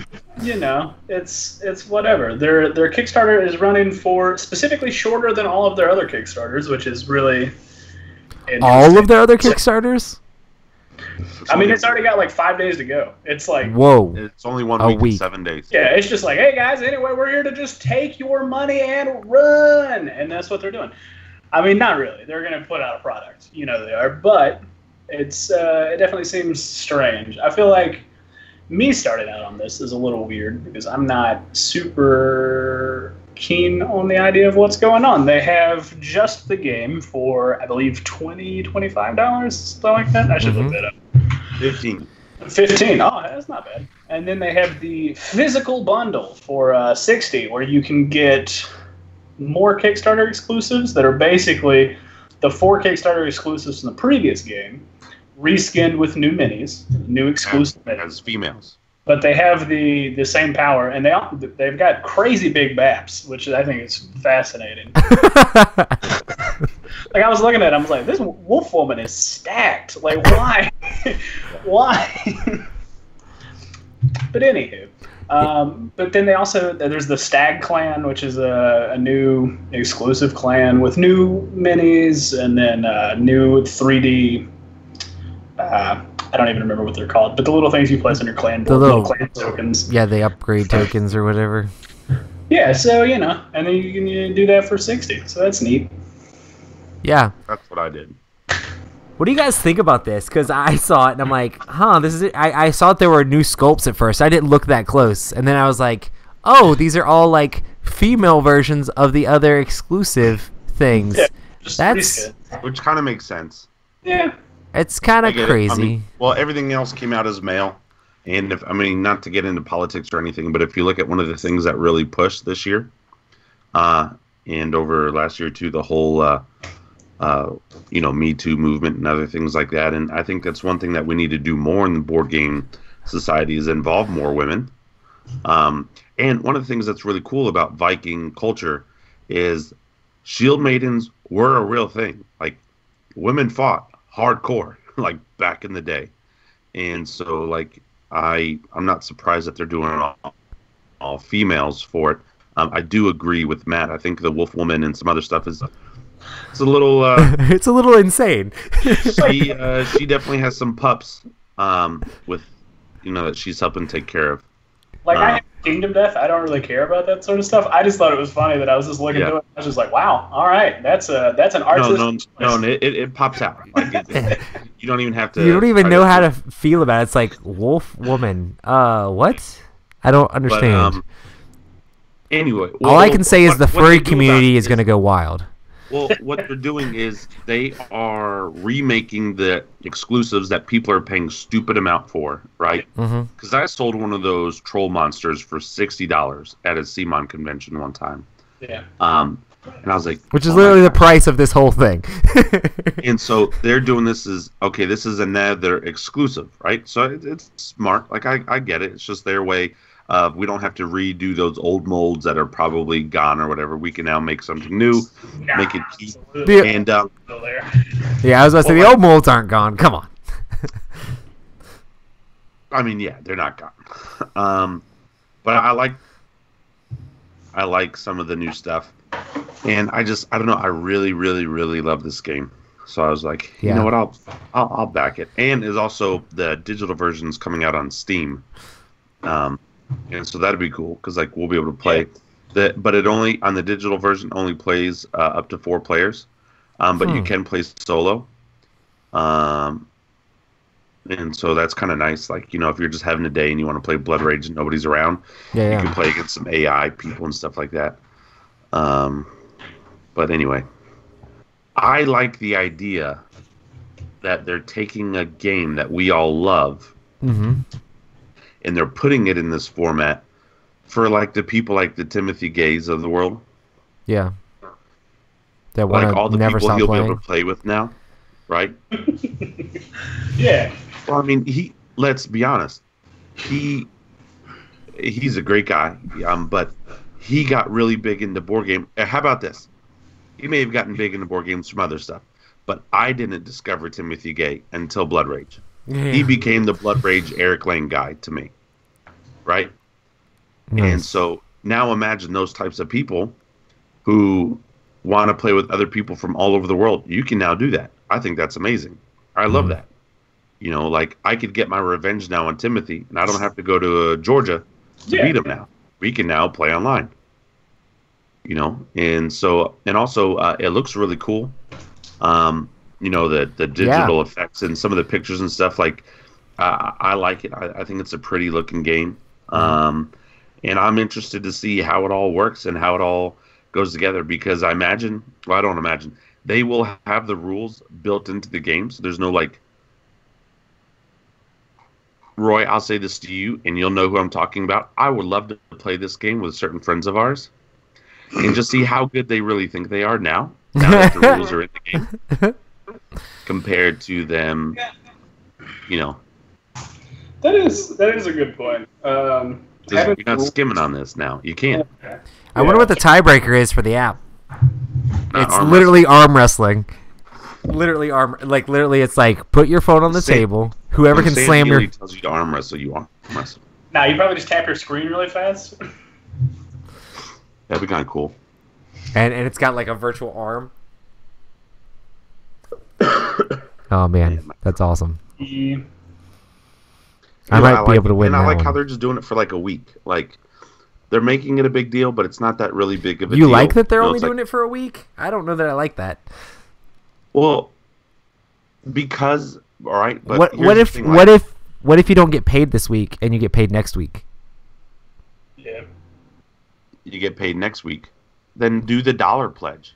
Speaker 2: it's whatever. Their Kickstarter is running for specifically shorter than all of their other Kickstarters, which is really
Speaker 1: All of their other Kickstarters?
Speaker 2: I mean, it's already got like 5 days to go. It's like,
Speaker 1: Whoa.
Speaker 3: It's only 1
Speaker 1: A
Speaker 3: week,
Speaker 1: week.
Speaker 3: and 7 days.
Speaker 2: yeah, it's just like, hey guys, anyway, we're here to just take your money and run, and that's what they're doing. I mean, not really. They're going to put out a product, they are, but it definitely seems strange. I feel like me starting out on this is a little weird because I'm not super keen on the idea of what's going on. They have just the game for, I believe, $20, $25, something like that. I should look that up.
Speaker 3: 15.
Speaker 2: 15. Oh, that's not bad. And then they have the physical bundle for 60, where you can get more Kickstarter exclusives that are basically the 4 Kickstarter exclusives from the previous game, reskinned with new minis, new exclusive minis.
Speaker 3: As females.
Speaker 2: But they have the same power, and they've got crazy big maps, which I think is fascinating. Like, I was looking at it, I was like, this wolf woman is stacked. Like, why? Why? But anywho. But then there's the Stag Clan, which is a new exclusive clan with new minis, and then new 3D. I don't even remember what they're called, but the little things you place on your clan board, little clan tokens.
Speaker 1: Yeah, they upgrade tokens or whatever.
Speaker 2: Yeah, so, and then you can do that for 60, so that's neat.
Speaker 1: Yeah.
Speaker 3: That's what I did.
Speaker 1: What do you guys think about this? Because I saw it and I'm like, this is it. I saw there were new sculpts at first. I didn't look that close. And then I was like, oh, these are all like female versions of the other exclusive things.
Speaker 2: Yeah,
Speaker 3: which kind of makes sense.
Speaker 2: Yeah.
Speaker 1: It's kind of crazy.
Speaker 3: Well, everything else came out as male. And not to get into politics or anything, but if you look at one of the things that really pushed this year, and over last year too, the whole Me Too movement and other things like that. And I think that's one thing that we need to do more in the board game society is involve more women. And one of the things that's really cool about Viking culture is shield maidens were a real thing. Like, women fought hardcore, like back in the day. And so, like, I'm not surprised that they're doing all females for it. I do agree with Matt. I think the Wolf Woman and some other stuff is it's a little
Speaker 1: it's a little insane.
Speaker 3: She definitely has some pups with that she's helping take care of.
Speaker 2: Like, I have Kingdom Death. I don't really care about that sort of stuff. I just thought it was funny that I was just looking through it. I was just like, wow, all right, that's an artist.
Speaker 3: No, it pops out. Like, you don't even have to.
Speaker 1: You don't even know how to feel about it. It's like Wolf Woman. What? I don't understand.
Speaker 3: But, anyway,
Speaker 1: all I can say is the furry community is going to go wild.
Speaker 3: Well, what they're doing is they are remaking the exclusives that people are paying stupid amount for, right? Because I sold one of those troll monsters for $60 at a CMON convention one time.
Speaker 2: Yeah.
Speaker 3: And I was like,
Speaker 1: which is literally the price of this whole thing.
Speaker 3: And so they're doing this this is another exclusive, right? So it's smart. Like, I get it. It's just their way. We don't have to redo those old molds that are probably gone or whatever. We can now make something new, make it keep. And
Speaker 1: yeah, I was about to say the old molds aren't gone. Come on.
Speaker 3: I mean, yeah, they're not gone. But I like some of the new stuff, and I don't know. I really, really, really love this game. So I was like, you know what? I'll back it. And there's also the digital versions coming out on Steam. And so that'd be cool because we'll be able to play that, but it only on the digital version only plays up to 4 players, but you can play solo, and so that's kind of nice. Like, if you're just having a day and you want to play Blood Rage and nobody's around, you can play against some AI people and stuff like that. But anyway, I like the idea that they're taking a game that we all love. And they're putting it in this format for the people like the Timothy Gays of the world. Yeah. That want all the
Speaker 1: never
Speaker 3: people he'll
Speaker 1: playing.
Speaker 3: be able to play with now, right?
Speaker 2: Yeah.
Speaker 3: Well, I mean, let's be honest. He's a great guy, but he got really big into board game. How about this? He may have gotten big into board games from other stuff, but I didn't discover Timothy Gay until Blood Rage. He became the Blood Rage Eric Lane guy to me, right? Nice. And so now imagine those types of people who want to play with other people from all over the world. You can now do that. I think that's amazing. I love that. I could get my revenge now on Timothy, and I don't have to go to Georgia to beat him now. We can now play online. And so, and also it looks really cool. The digital effects and some of the pictures and stuff, I like it. I think it's a pretty looking game. And I'm interested to see how it all works and how it all goes together, because I don't imagine, they will have the rules built into the game. So there's no Roy, I'll say this to you, and you'll know who I'm talking about. I would love to play this game with certain friends of ours and just see how good they really think they are now that the rules are in the game, compared to them, you know.
Speaker 2: That is a good point.
Speaker 3: You're not skimming on this now. You can't.
Speaker 1: I wonder what the tiebreaker is for the app.
Speaker 3: Not
Speaker 1: It's
Speaker 3: arm
Speaker 1: literally arm wrestling. Literally, it's like put your phone on the table. Whoever
Speaker 3: When
Speaker 1: can
Speaker 3: Sam
Speaker 1: slam your.
Speaker 3: Healy tells you to arm wrestle, you arm wrestle.
Speaker 2: Now you probably just tap your screen really fast.
Speaker 3: That'd be kind of cool.
Speaker 1: And it's got like a virtual arm. Oh man, that's awesome.
Speaker 2: Yeah.
Speaker 1: I might be able to win
Speaker 3: And
Speaker 1: that
Speaker 3: I like how
Speaker 1: one.
Speaker 3: they're just doing it for like a week. Like, they're making it a big deal, but it's not that really big of a
Speaker 1: You
Speaker 3: deal.
Speaker 1: like that they're
Speaker 3: You know,
Speaker 1: only
Speaker 3: it's like-
Speaker 1: doing it for a week? I don't know that I like that.
Speaker 3: Well, because all right. But
Speaker 1: What
Speaker 3: here's the
Speaker 1: if
Speaker 3: thing,
Speaker 1: what
Speaker 3: like,
Speaker 1: if you don't get paid this week and you get paid next week?
Speaker 2: Yeah.
Speaker 3: you get paid next week? Then do the dollar pledge.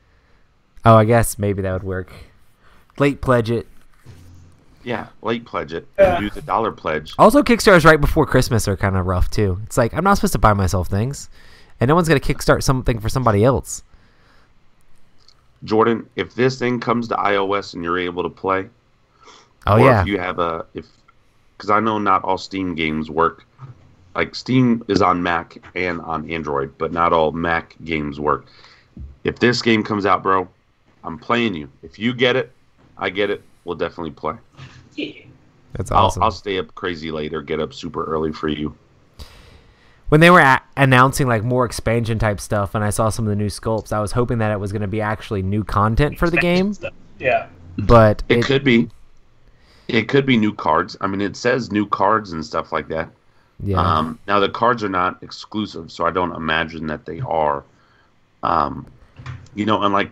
Speaker 1: Oh, I guess maybe that would work. Late pledge it.
Speaker 3: Yeah, late pledge it.
Speaker 2: Yeah.
Speaker 3: And do the dollar pledge.
Speaker 1: Also, Kickstarters right before Christmas are kind of rough too. It's like I'm not supposed to buy myself things, and no one's gonna kickstart something for somebody else.
Speaker 3: Jordan, if this thing comes to iOS and you're able to play,
Speaker 1: Oh
Speaker 3: or
Speaker 1: yeah,
Speaker 3: if you have because I know not all Steam games work. Like Steam is on Mac and on Android, but not all Mac games work. If this game comes out, bro, I'm playing you. If you get it, I get it. We'll definitely play.
Speaker 2: Yeah.
Speaker 1: that's awesome.
Speaker 3: I'll stay up crazy late or get up super early for you.
Speaker 1: When they were announcing like more expansion type stuff, and I saw some of the new sculpts, I was hoping that it was going to be actually new content for the game,
Speaker 2: Yeah.
Speaker 1: but
Speaker 3: It could be. It could be new cards. I mean, it says new cards and stuff like that.
Speaker 1: yeah.
Speaker 3: Now the cards are not exclusive, so I don't imagine that they are. And like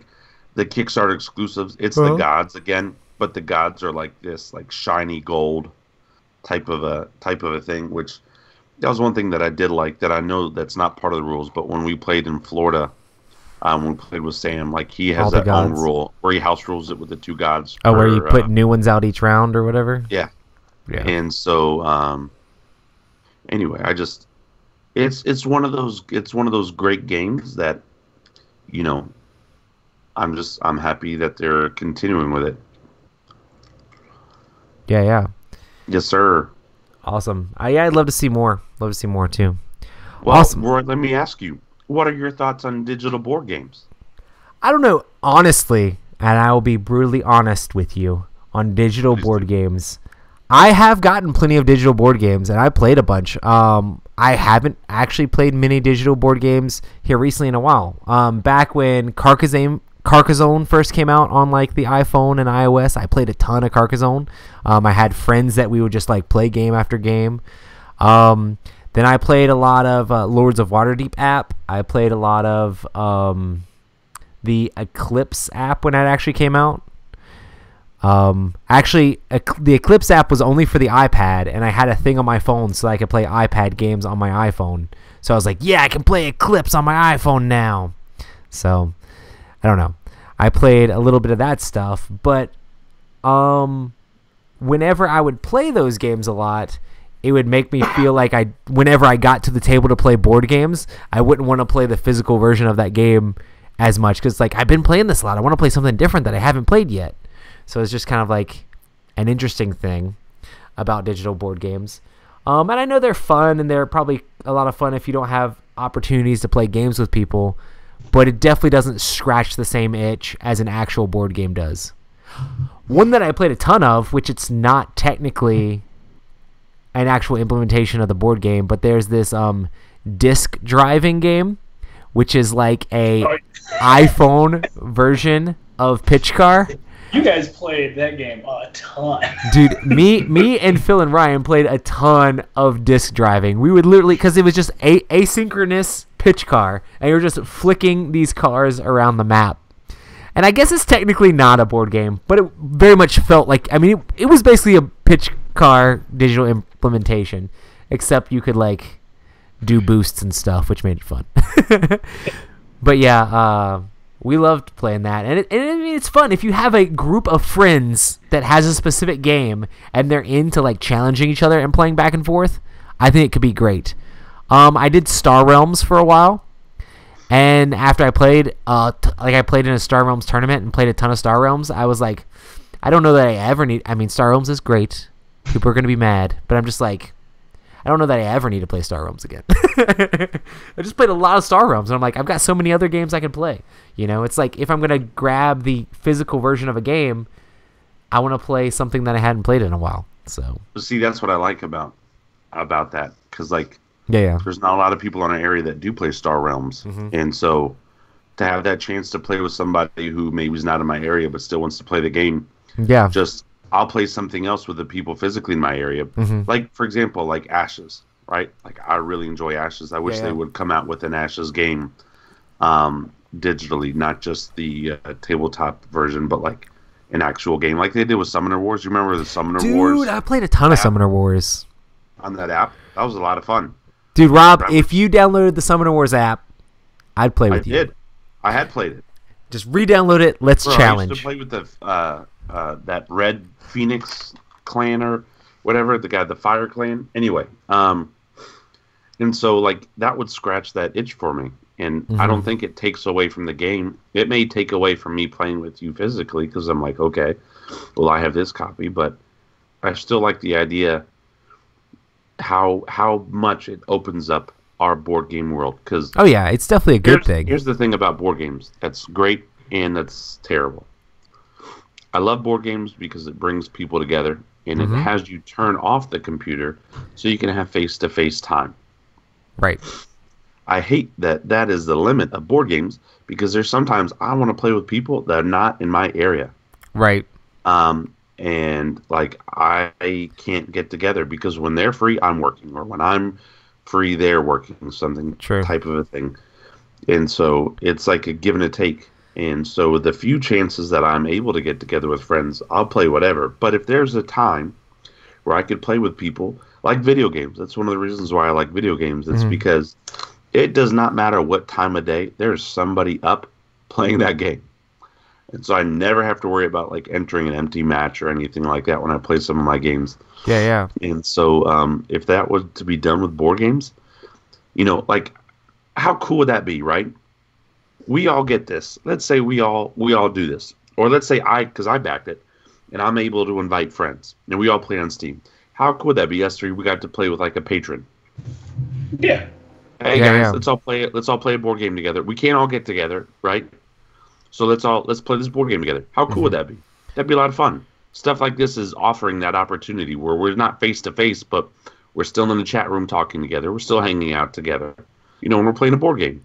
Speaker 3: the Kickstarter exclusives, it's the gods again, but the gods are like this, like shiny gold type of a thing. Which that was one thing that I did like. That I know that's not part of the rules, but when we played in Florida, when we played with Sam, like he
Speaker 1: All
Speaker 3: has
Speaker 1: the
Speaker 3: that own
Speaker 1: gods.
Speaker 3: rule where he house rules it with the two gods.
Speaker 1: Oh, where you
Speaker 3: per,
Speaker 1: put new ones out each round or whatever.
Speaker 3: yeah.
Speaker 1: Yeah.
Speaker 3: And so, anyway, it's one of those great games that, I'm happy that they're continuing with it.
Speaker 1: Yeah, yeah.
Speaker 3: Yes, sir.
Speaker 1: Awesome. I'd love to see more. Love to see more too.
Speaker 3: Well,
Speaker 1: Awesome.
Speaker 3: Roy, let me ask you, what are your thoughts on digital board games?
Speaker 1: I don't know, honestly, and I will be brutally honest with you on digital board games. I have gotten plenty of digital board games, and I played a bunch. I haven't actually played many digital board games here recently in a while. Back when Carcassonne first came out on like the iPhone and iOS, I played a ton of Carcassonne. I had friends that we would just like play game after game. Then I played a lot of Lords of Waterdeep app. I played a lot of the Eclipse app when that actually came out. The Eclipse app was only for the iPad, and I had a thing on my phone so I could play iPad games on my iPhone. So I was like, yeah, I can play Eclipse on my iPhone now. So, I don't know. I played a little bit of that stuff, but whenever I would play those games a lot, it would make me feel like whenever I got to the table to play board games, I wouldn't want to play the physical version of that game as much because like I've been playing this a lot. I want to play something different that I haven't played yet. So it's just kind of like an interesting thing about digital board games. And I know they're fun, and they're probably a lot of fun if you don't have opportunities to play games with people, but it definitely doesn't scratch the same itch as an actual board game does. One that I played a ton of, which it's not technically an actual implementation of the board game, but there's this disc driving game, which is like a iPhone version of Pitch Car.
Speaker 2: You guys played that game a ton.
Speaker 1: Dude, me and Phil and Ryan played a ton of disc driving. We would literally, because it was just asynchronous pitch car, and you're just flicking these cars around the map. And I guess it's technically not a board game, but it very much felt like, I mean, it was basically a pitch car digital implementation, except you could like do boosts and stuff, which made it fun. But yeah, We loved playing that, and I mean, it's fun if you have a group of friends that has a specific game and they're into like challenging each other and playing back and forth. I think it could be great. I did Star Realms for a while, and after I played, I played in a Star Realms tournament and played a ton of Star Realms. I was like, I don't know that I ever need. I mean, Star Realms is great. People are gonna be mad, but I'm just like, I don't know that I ever need to play Star Realms again. I just played a lot of Star Realms, and I'm like, I've got so many other games I can play. You know, it's like if I'm going to grab the physical version of a game, I want to play something that I hadn't played in a while. So,
Speaker 3: See, that's what I like about that, because like,
Speaker 1: yeah.
Speaker 3: there's not a lot of people in our area that do play Star Realms, and so to have that chance to play with somebody who maybe is not in my area but still wants to play the game,
Speaker 1: Yeah.
Speaker 3: I'll play something else with the people physically in my area. Like, for example, like Ashes, right? Like, I really enjoy Ashes. I wish they would come out with an Ashes game digitally, not just the tabletop version, but like an actual game like they did with Summoner Wars. You remember the Summoner Wars?
Speaker 1: Dude, I played a ton of Summoner Wars.
Speaker 3: On that app? That was a lot of fun.
Speaker 1: Dude, Rob, if you downloaded the Summoner Wars app, I'd play with you.
Speaker 3: I did. I had played it.
Speaker 1: Just re-download it. Let's challenge.
Speaker 3: I used to play with the that Red Phoenix clan or whatever, the Fire Clan. Anyway, and so like that would scratch that itch for me, and I don't think it takes away from the game. It may take away from me playing with you physically because I'm like, okay, well I have this copy, but I still like the idea how much it opens up our board game world. Because
Speaker 1: oh yeah, it's definitely a good thing.
Speaker 3: Here's the thing about board games that's great and that's terrible. I love board games because it brings people together, and it has you turn off the computer so you can have face-to-face time.
Speaker 1: Right.
Speaker 3: I hate that is the limit of board games because there's sometimes I want to play with people that are not in my area.
Speaker 1: Right.
Speaker 3: And like I can't get together because when they're free, I'm working, or when I'm free, they're working, something type of a thing. And so it's like a give and a take. And so the few chances that I'm able to get together with friends, I'll play whatever. But if there's a time where I could play with people, like video games, that's one of the reasons why I like video games. It's because it does not matter what time of day, there's somebody up playing that game. And so I never have to worry about like entering an empty match or anything like that when I play some of my games.
Speaker 1: Yeah.
Speaker 3: And so if that was to be done with board games, you know, like how cool would that be, right? We all get this. Let's say we all do this. Or let's say because I backed it, and I'm able to invite friends, and we all play on Steam. How cool would that be? Us three, we got to play with like a patron.
Speaker 2: Yeah.
Speaker 3: Hey guys, let's all play a board game together. We can't all get together, right? So let's play this board game together. How cool would that be? That'd be a lot of fun. Stuff like this is offering that opportunity where we're not face to face, but we're still in the chat room talking together. We're still hanging out together. You know, when we're playing a board game.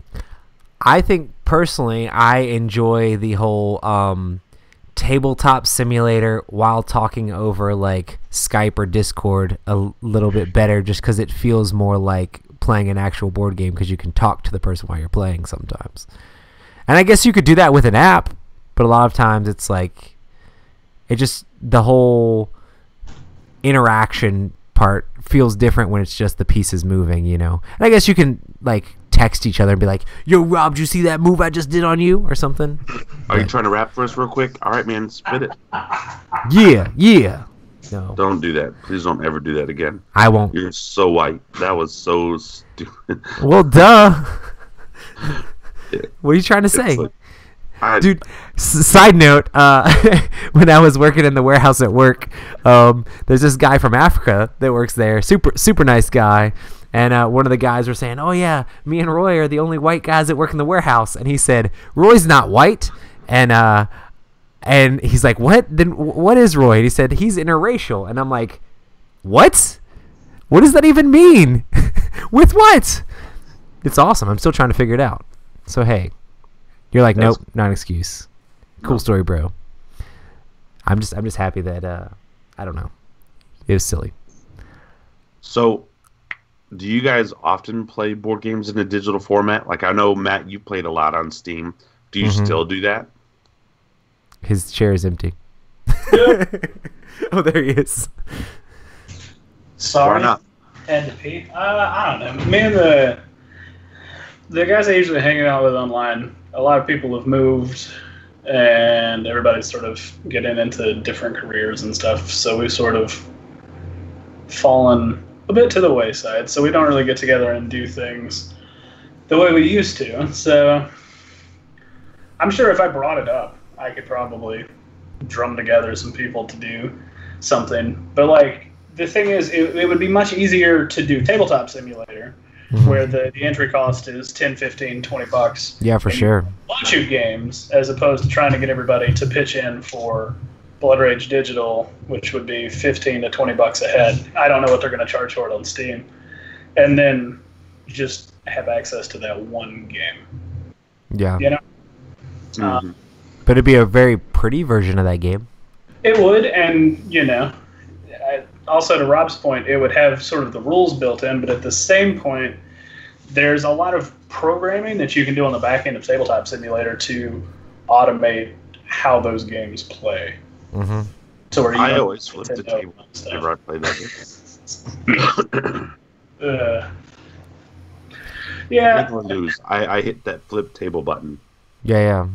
Speaker 1: I think personally, I enjoy the whole tabletop simulator while talking over like Skype or Discord a little bit better, just because it feels more like playing an actual board game because you can talk to the person while you're playing sometimes. And I guess you could do that with an app, but a lot of times it's like the whole interaction part feels different when it's just the pieces moving, you know. And I guess you can like text each other and be like, "Yo, Rob, did you see that move I just did on you?" or something.
Speaker 3: Are you trying to rap for us real quick? All right, man, spit it.
Speaker 1: Yeah. No.
Speaker 3: Don't do that. Please don't ever do that again.
Speaker 1: I won't.
Speaker 3: You're so white. That was so stupid.
Speaker 1: Well, duh. What are you trying to say? Dude, side note, when I was working in the warehouse at work, there's this guy from Africa that works there, super nice guy, and one of the guys were saying, "Oh yeah, me and Roy are the only white guys that work in the warehouse," and he said, "Roy's not white," and he's like, "What? Then what is Roy?" And he said, "He's interracial," and I'm like, "What? What does that even mean? With what?" It's awesome. I'm still trying to figure it out. So hey. You're like, nope, not an excuse. Cool story, bro. I'm just happy that I don't know. It was silly.
Speaker 3: So, do you guys often play board games in a digital format? Like I know Matt, you played a lot on Steam. Do you still do that?
Speaker 1: His chair is empty. Oh, there he is.
Speaker 2: Sorry.
Speaker 3: Why not?
Speaker 2: Had to pee. I don't know. Me and the guys I usually hang out with online, a lot of people have moved, and everybody's sort of getting into different careers and stuff. So we've sort of fallen a bit to the wayside. So we don't really get together and do things the way we used to. So I'm sure if I brought it up, I could probably drum together some people to do something. But like the thing is, it would be much easier to do Tabletop Simulator, where the entry cost is 10, 15, 20 bucks.
Speaker 1: Yeah, for sure.
Speaker 2: Bunch of games, as opposed to trying to get everybody to pitch in for Blood Rage Digital, which would be 15 to 20 bucks a head. I don't know what they're going to charge for it on Steam. And then just have access to that one game.
Speaker 1: Yeah.
Speaker 2: You know?
Speaker 1: But it'd be a very pretty version of that game.
Speaker 2: It would, and, you know, also to Rob's point, it would have sort of the rules built in, but at the same point, there's a lot of programming that you can do on the back end of Tabletop Simulator to automate how those games play.
Speaker 1: Mm-hmm.
Speaker 2: So where
Speaker 3: I always flip the table whenever I play that game.
Speaker 2: Yeah.
Speaker 3: Make one lose. I hit that flip table button.
Speaker 1: Yeah.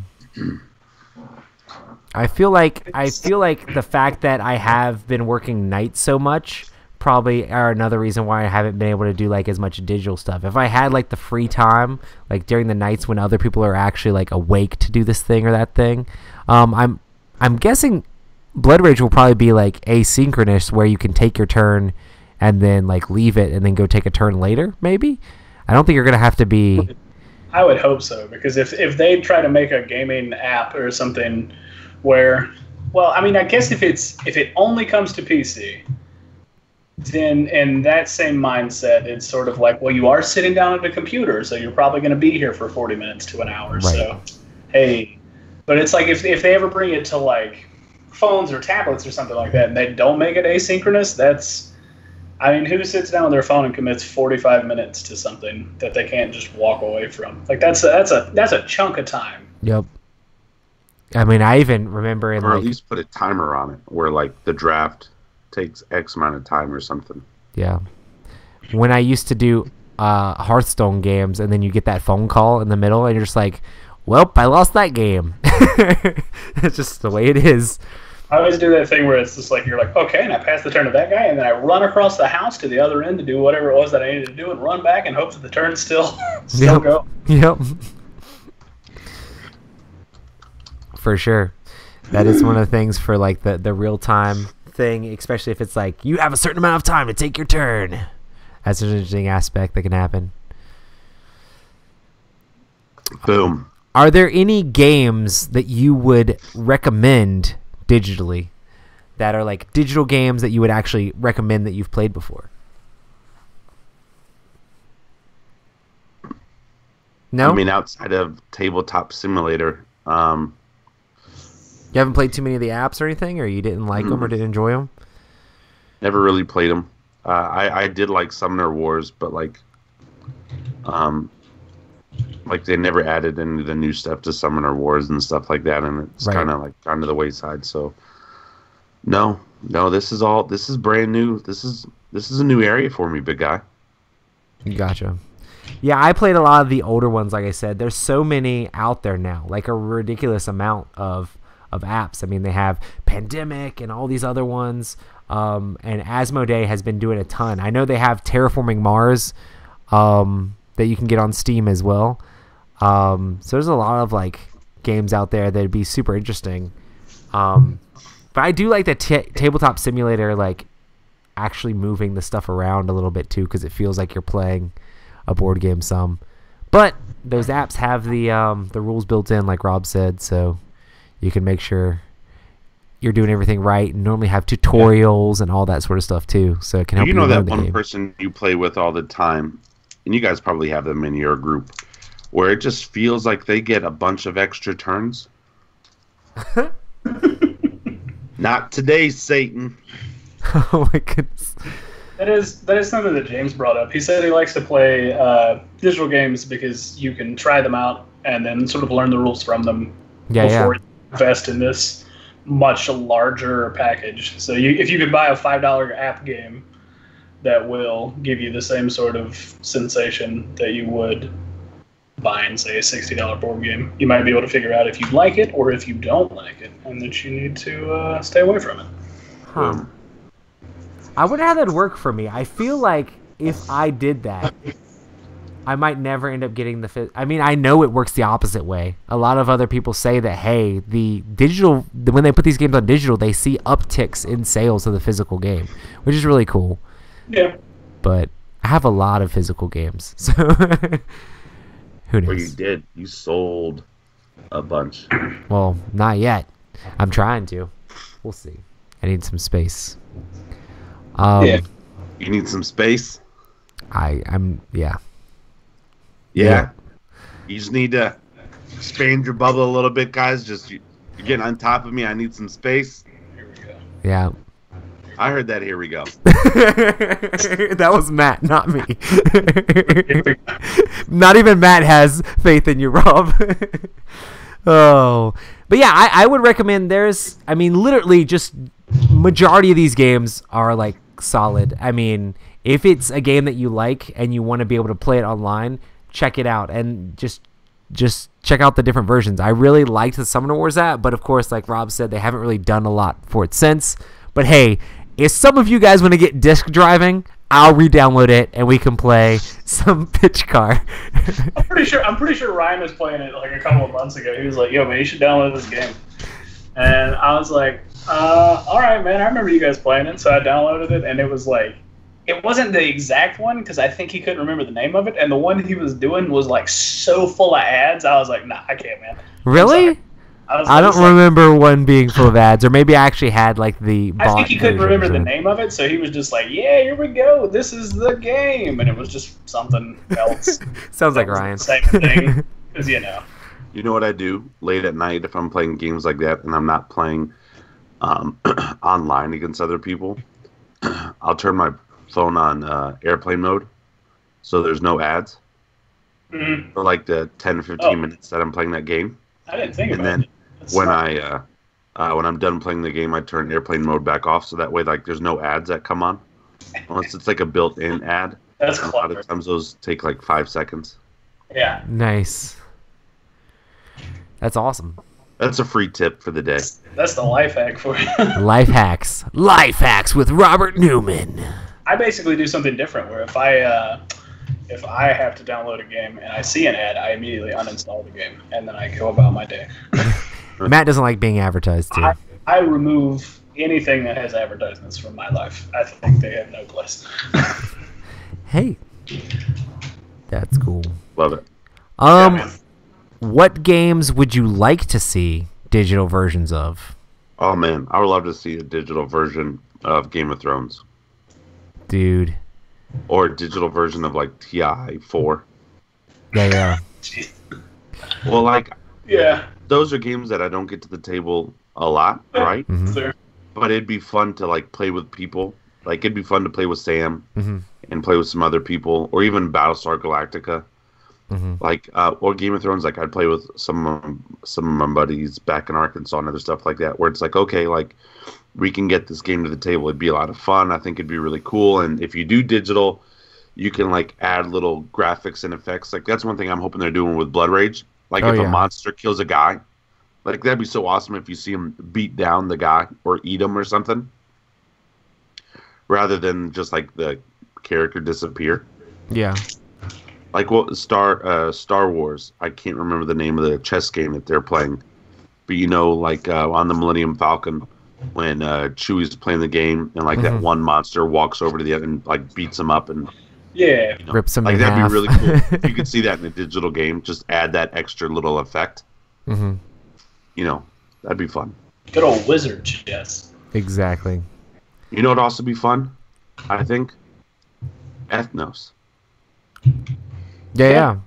Speaker 1: I feel like the fact that I have been working nights so much probably are another reason why I haven't been able to do like as much digital stuff. If I had like the free time, like during the nights when other people are actually like awake to do this thing or that thing, I'm guessing Blood Rage will probably be like asynchronous, where you can take your turn and then like leave it and then go take a turn later. Maybe I don't think you're gonna have to be.
Speaker 2: I would hope so, because if they try to make a gaming app or something where, well, I mean, I guess if it only comes to PC, then in that same mindset, it's sort of like, well, you are sitting down at a computer, so you're probably going to be here for 40 minutes to an hour. Right. So, hey, but it's like if they ever bring it to like phones or tablets or something like that, and they don't make it asynchronous, that's, I mean, who sits down with their phone and commits 45 minutes to something that they can't just walk away from? Like that's a chunk of time.
Speaker 1: Yep. I mean, I even remember
Speaker 3: or at least put a timer on it, where like the draft takes X amount of time or something.
Speaker 1: Yeah. When I used to do Hearthstone games, and then you get that phone call in the middle, and you're just like, "Well, I lost that game." It's just the way it is.
Speaker 2: I always do that thing where it's just like, you're like, okay, and I pass the turn to that guy, and then I run across the house to the other end to do whatever it was that I needed to do, and run back and hope that the turns still go.
Speaker 1: Yep. For sure. That is one of the things for like the real time thing, especially if it's like you have a certain amount of time to take your turn. That's an interesting aspect that can happen.
Speaker 3: Boom.
Speaker 1: Are there any games that you would recommend digitally that are like digital games that you would actually recommend that you've played before? No?
Speaker 3: I mean, outside of Tabletop Simulator,
Speaker 1: you haven't played too many of the apps or anything, or you didn't like them or didn't enjoy them?
Speaker 3: Never really played them. I did like Summoner Wars, but like they never added any of the new stuff to Summoner Wars and stuff like that, and it's kind of like gone to the wayside. So no, this is brand new. This is a new area for me, big guy.
Speaker 1: Gotcha. Yeah, I played a lot of the older ones. Like I said, there's so many out there now, like a ridiculous amount of apps. I mean, they have Pandemic and all these other ones, and Asmodee has been doing a ton. I know they have Terraforming Mars that you can get on Steam as well. So there's a lot of like games out there that'd be super interesting. But I do like the Tabletop Simulator, like actually moving the stuff around a little bit too, because it feels like you're playing a board game some. But those apps have the rules built in, like Rob said, so you can make sure you're doing everything right, and normally have tutorials and all that sort of stuff too, so it can help you
Speaker 3: know
Speaker 1: learn
Speaker 3: that
Speaker 1: the
Speaker 3: one
Speaker 1: game.
Speaker 3: person you play with all the time, and you guys probably have them in your group, where it just feels like they get a bunch of extra turns. Not today, Satan.
Speaker 1: Oh my goodness.
Speaker 2: That is something that James brought up. He said he likes to play digital games because you can try them out and then sort of learn the rules from them before you invest in this much larger package. So if you could buy a $5 app game that will give you the same sort of sensation that you would buying, say, a $60 board game, you might be able to figure out if you like it or if you don't like it, and that you need to stay away from it.
Speaker 1: Huh. I wonder how that'd work for me. I feel like if I did that, I might never end up getting the I mean, I know it works the opposite way. A lot of other people say that, hey, the digital, when they put these games on digital, they see upticks in sales of the physical game, which is really cool.
Speaker 2: Yeah.
Speaker 1: But I have a lot of physical games, so who knows?
Speaker 3: Well, you did. You sold a bunch.
Speaker 1: Well, not yet. I'm trying to. We'll see. I need some space.
Speaker 2: Yeah.
Speaker 3: You need some space?
Speaker 1: Yeah.
Speaker 3: Yeah. You just need to expand your bubble a little bit, guys. You're getting on top of me. I need some space.
Speaker 2: Here we go.
Speaker 1: Yeah.
Speaker 3: I heard that. Here we go.
Speaker 1: That was Matt, not me. Not even Matt has faith in you, Rob. Oh. But yeah, I would recommend literally just majority of these games are like solid. I mean, if it's a game that you like and you want to be able to play it online, check it out and just check out the different versions. I really liked the Summoner Wars app, but of course, like Rob said, they haven't really done a lot for it since. But hey, if some of you guys want to get disc driving, I'll re-download it and we can play some pitch car.
Speaker 2: I'm pretty sure Ryan was playing it like a couple of months ago. He was like, "Yo, man, you should download this game." And I was like, all right, man, I remember you guys playing it. So I downloaded it, and it was like, it wasn't the exact one because I think he couldn't remember the name of it. And the one he was doing was like so full of ads. I was like, nah, I can't, man.
Speaker 1: Really? I don't remember one being full of ads, or maybe I actually had like the.
Speaker 2: I think he couldn't remember the name of it, so he was just like, "Yeah, here we go. This is the game," and it was just something else.
Speaker 1: Sounds like Ryan.
Speaker 2: Same thing, because you know.
Speaker 3: You know what I do late at night if I'm playing games like that and I'm not playing online against other people? I'll turn my phone on airplane mode, so there's no ads for like the 10 or 15 minutes that I'm playing that game.
Speaker 2: I didn't think
Speaker 3: and
Speaker 2: about
Speaker 3: then
Speaker 2: it.
Speaker 3: When I'm done playing the game, I turn airplane mode back off, so that way like there's no ads that come on, unless it's like a built-in ad.
Speaker 2: That's
Speaker 3: a
Speaker 2: clever.
Speaker 3: lot of times those take like 5 seconds.
Speaker 2: Yeah.
Speaker 1: Nice. That's awesome.
Speaker 3: That's a free tip for the day.
Speaker 2: That's the life hack for you.
Speaker 1: Life hacks with Robert Newman.
Speaker 2: I basically do something different where if I have to download a game and I see an ad, I immediately uninstall the game and then I go about my day.
Speaker 1: Matt doesn't like being advertised to.
Speaker 2: I remove anything that has advertisements from my life. I think they have no place.
Speaker 1: Hey, that's cool.
Speaker 3: Love it.
Speaker 2: Yeah,
Speaker 1: what games would you like to see digital versions of?
Speaker 3: Oh man, I would love to see a digital version of Game of Thrones.
Speaker 1: Dude.
Speaker 3: Or a digital version of like TI 4.
Speaker 1: Yeah.
Speaker 3: Well, like,
Speaker 2: yeah,
Speaker 3: those are games that I don't get to the table a lot, right?
Speaker 1: Mm-hmm.
Speaker 3: But it'd be fun to like play with people. Like it'd be fun to play with Sam
Speaker 1: Mm-hmm.
Speaker 3: and play with some other people, or even Battlestar Galactica.
Speaker 1: Mm-hmm.
Speaker 3: Like or Game of Thrones. Like I'd play with some of my buddies back in Arkansas and other stuff like that, where it's like, okay, like we can get this game to the table. It'd be a lot of fun. I think it'd be really cool. And if you do digital, you can like add little graphics and effects. Like that's one thing I'm hoping they're doing with Blood Rage. Like if a monster kills a guy, like that'd be so awesome if you see him beat down the guy or eat him or something, rather than just like the character disappear.
Speaker 1: Yeah.
Speaker 3: Like what Star Wars? I can't remember the name of the chess game that they're playing, but you know, like on the Millennium Falcon, when Chewie's playing the game and like that one monster walks over to the other and like beats him up and
Speaker 2: yeah,
Speaker 1: rips him
Speaker 3: like
Speaker 1: in
Speaker 3: that'd
Speaker 1: half.
Speaker 3: be really cool. If you could see that in a digital game, just add that extra little effect.
Speaker 1: Mm-hmm.
Speaker 3: You know, that'd be fun.
Speaker 2: good old wizard chess.
Speaker 1: Exactly.
Speaker 3: You know what'd also be fun? I think Ethnos.
Speaker 1: Yeah.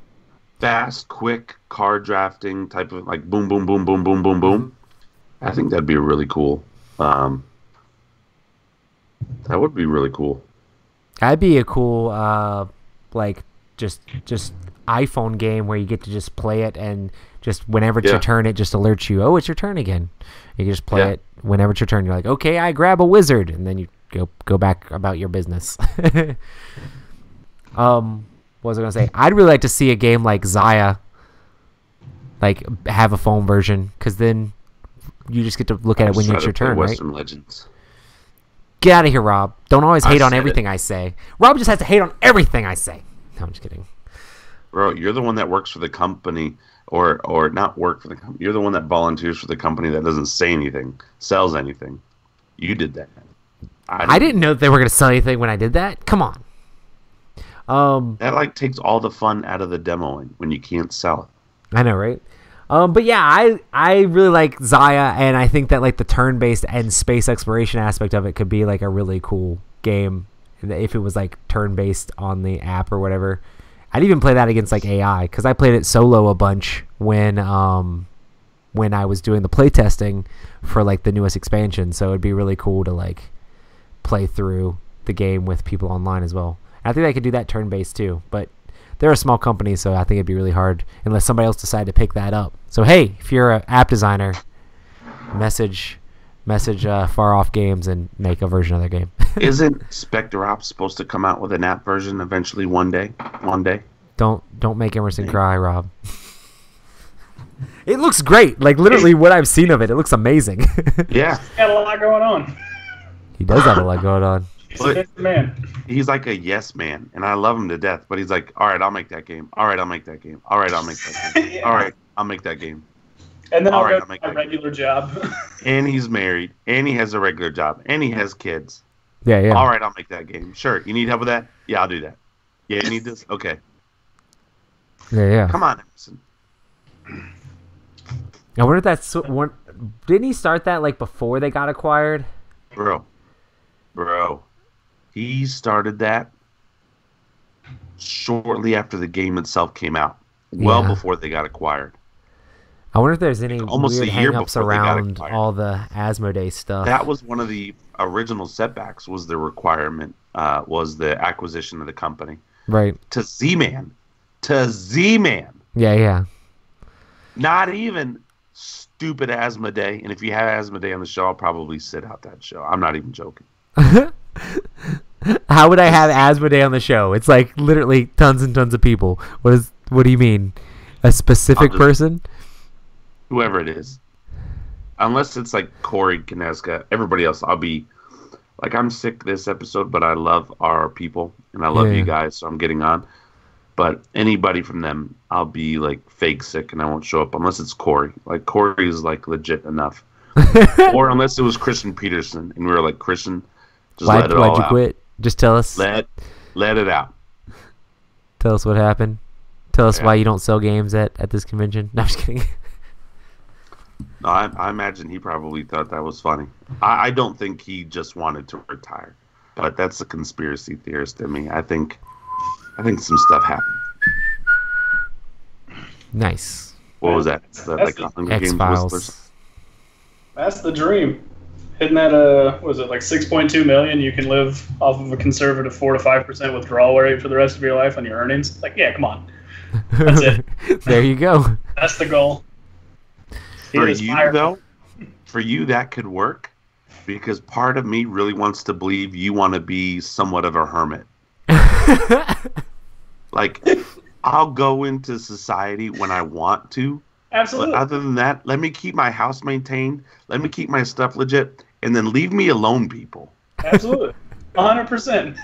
Speaker 3: Fast, quick card drafting type of like boom, boom, boom, boom, boom, boom, boom. I think that'd be really cool. That would be really cool.
Speaker 1: That'd be a cool, like just iPhone game where you get to just play it and just whenever it's your turn, it just alerts you. Oh, it's your turn again. You can just play it whenever it's your turn. You're like, okay, I grab a wizard, and then you go back about your business. what was I gonna say? I'd really like to see a game like Zaya, like have a phone version, because then you just get to look at it when it's your turn, right?
Speaker 3: Western Legends.
Speaker 1: Get out of here, Rob. Don't always hate on
Speaker 3: said
Speaker 1: everything I say. Rob just has to hate on everything I say. No, I'm just kidding.
Speaker 3: Bro, you're the one that works for the company, or not work for the company. You're the one that volunteers for the company that doesn't say anything, sells anything. You did that.
Speaker 1: I didn't know that they were going to sell anything when I did that. Come on.
Speaker 3: That like takes all the fun out of the demoing when you can't sell it.
Speaker 1: I know, right? But yeah, I really like Zaya, and I think that like the turn-based and space exploration aspect of it could be like a really cool game if it was like turn-based on the app or whatever. I'd even play that against like AI, because I played it solo a bunch when I was doing the playtesting for like the newest expansion. So it'd be really cool to like play through the game with people online as well. I think I could do that turn-based too, but they're a small company, so I think it'd be really hard unless somebody else decided to pick that up. So hey, if you're an app designer, message Far Off Games and make a version of their game.
Speaker 3: Isn't Spectre Ops supposed to come out with an app version eventually one day?
Speaker 1: Don't make Emerson cry, Rob. It looks great. Like literally what I've seen of it, it looks amazing.
Speaker 3: Yeah.
Speaker 2: Got a lot going on.
Speaker 1: He does have a lot going on.
Speaker 2: He's a busy man.
Speaker 3: He's like a yes man, and I love him to death. But he's like, all right, I'll make that game. All right, I'll make that game. All right, I'll make that game.
Speaker 2: Yeah.
Speaker 3: All right, I'll make that game.
Speaker 2: And then
Speaker 3: All
Speaker 2: I'll
Speaker 3: right,
Speaker 2: go
Speaker 3: I'll make
Speaker 2: to my
Speaker 3: that
Speaker 2: regular job.
Speaker 3: And he's married, and he has a regular job, and he has kids.
Speaker 1: Yeah.
Speaker 3: All right, I'll make that game. Sure, you need help with that? Yeah, I'll do that. Yeah, you need this? Okay.
Speaker 1: Yeah.
Speaker 3: Come on, Emerson.
Speaker 1: I wonder if that's one. Didn't he start that like before they got acquired?
Speaker 3: Bro. He started that shortly after the game itself came out. Well before they got acquired.
Speaker 1: I wonder if there's any
Speaker 3: Almost
Speaker 1: weird
Speaker 3: a year
Speaker 1: hang-ups
Speaker 3: before they got
Speaker 1: around
Speaker 3: acquired.
Speaker 1: all the Asmodee stuff.
Speaker 3: That was one of the original setbacks, was the requirement, was the acquisition of the company.
Speaker 1: Right.
Speaker 3: To Z-Man.
Speaker 1: Yeah.
Speaker 3: Not even stupid Asmodee. And if you have Asmodee on the show, I'll probably sit out that show. I'm not even joking.
Speaker 1: How would I have Asmodee on the show? It's like literally tons and tons of people. What do you mean? A specific person?
Speaker 3: Whoever it is. Unless it's like Corey Kineska. Everybody else, I'll be like, I'm sick this episode, but I love our people and I love you guys, so I'm getting on. But anybody from them, I'll be like fake sick and I won't show up unless it's Corey. Like Corey is like legit enough. Or unless it was Christian Peterson and we were like, Christian, just let it all out.
Speaker 1: Why'd you quit? Just tell us.
Speaker 3: Let it out.
Speaker 1: Tell us what happened. Tell us why you don't sell games at this convention. No, I'm just kidding.
Speaker 3: No, I imagine he probably thought that was funny. I don't think he just wanted to retire, but that's a conspiracy theorist in me. I think some stuff happened.
Speaker 1: Nice.
Speaker 3: What was that? Like
Speaker 2: the
Speaker 3: Hunger Games
Speaker 1: X-Files.
Speaker 3: Whistlers?
Speaker 2: That's the dream. Hitting that, was it like 6.2 million? You can live off of a conservative 4 to 5% withdrawal rate for the rest of your life on your earnings. Like, yeah, come on. That's it.
Speaker 1: There you go.
Speaker 2: That's the goal.
Speaker 3: For you, though, for you, that could work because part of me really wants to believe you want to be somewhat of a hermit. Like, I'll go into society when I want to.
Speaker 2: Absolutely.
Speaker 3: But other than that, let me keep my house maintained. Let me keep my stuff legit. And then leave me alone, people.
Speaker 2: Absolutely. 100%.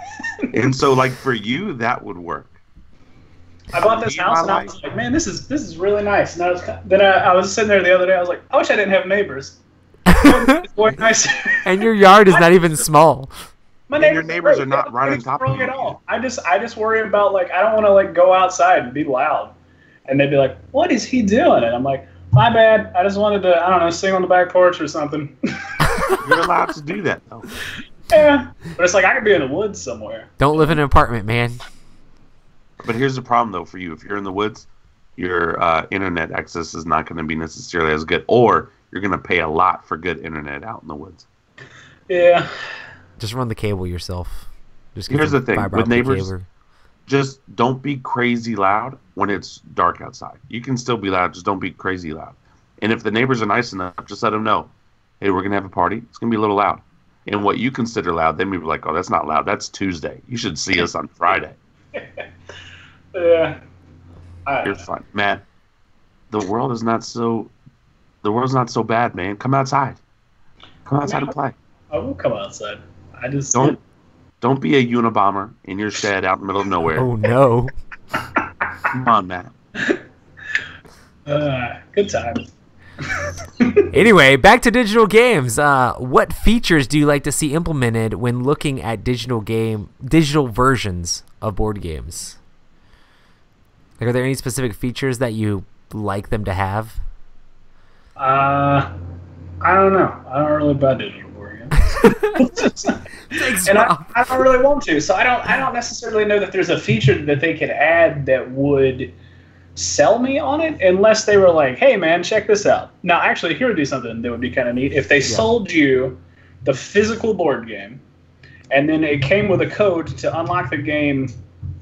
Speaker 3: And so, like, for you, that would work.
Speaker 2: I bought this house and I was like, man, this is really nice. And I was sitting there the other day. I was like, I wish I didn't have neighbors. It's way nicer.
Speaker 1: And your yard is not even small.
Speaker 2: My
Speaker 3: And your neighbors are not right on top of you.
Speaker 2: at all. I just worry about, like, I don't want to, like, go outside and be loud. And they'd be like, what is he doing? And I'm like, my bad. I just wanted to, I don't know, sing on the back porch or something.
Speaker 3: You're allowed to do that, though.
Speaker 2: Yeah. But it's like I could be in the woods somewhere.
Speaker 1: Don't live in an apartment, man.
Speaker 3: But here's the problem, though, for you. If you're in the woods, your internet access is not going to be necessarily as good. Or you're going to pay a lot for good internet out in the woods.
Speaker 2: Yeah.
Speaker 1: Just run the cable yourself. Just get
Speaker 3: Here's the thing.
Speaker 1: fiber
Speaker 3: With
Speaker 1: optic
Speaker 3: neighbors,
Speaker 1: cable.
Speaker 3: just don't be crazy loud when it's dark outside. You can still be loud, just don't be crazy loud. And if the neighbors are nice enough, just let them know, hey, we're going to have a party. It's going to be a little loud. And what you consider loud, they may be like, oh, that's not loud. That's Tuesday. You should see us on Friday.
Speaker 2: Yeah.
Speaker 3: You're fine, Matt. The world is not so. The world's not so bad, man. Come outside. Come outside and play.
Speaker 2: I will come outside. I just
Speaker 3: Don't be a Unabomber in your shed out in the middle of nowhere.
Speaker 1: Oh no.
Speaker 3: Come on, Matt.
Speaker 2: Good times.
Speaker 1: Anyway, back to digital games. What features do you like to see implemented when looking at digital versions of board games? Like, are there any specific features that you like them to have?
Speaker 2: I don't know. I don't really buy digital board games.
Speaker 1: Thanks,
Speaker 2: And
Speaker 1: Rob.
Speaker 2: I don't really want to. So I don't necessarily know that there's a feature that they could add that would sell me on it, unless they were like, hey man, check this out. Now actually, here would be something that would be kind of neat. If they sold you the physical board game, and then it came with a code to unlock the game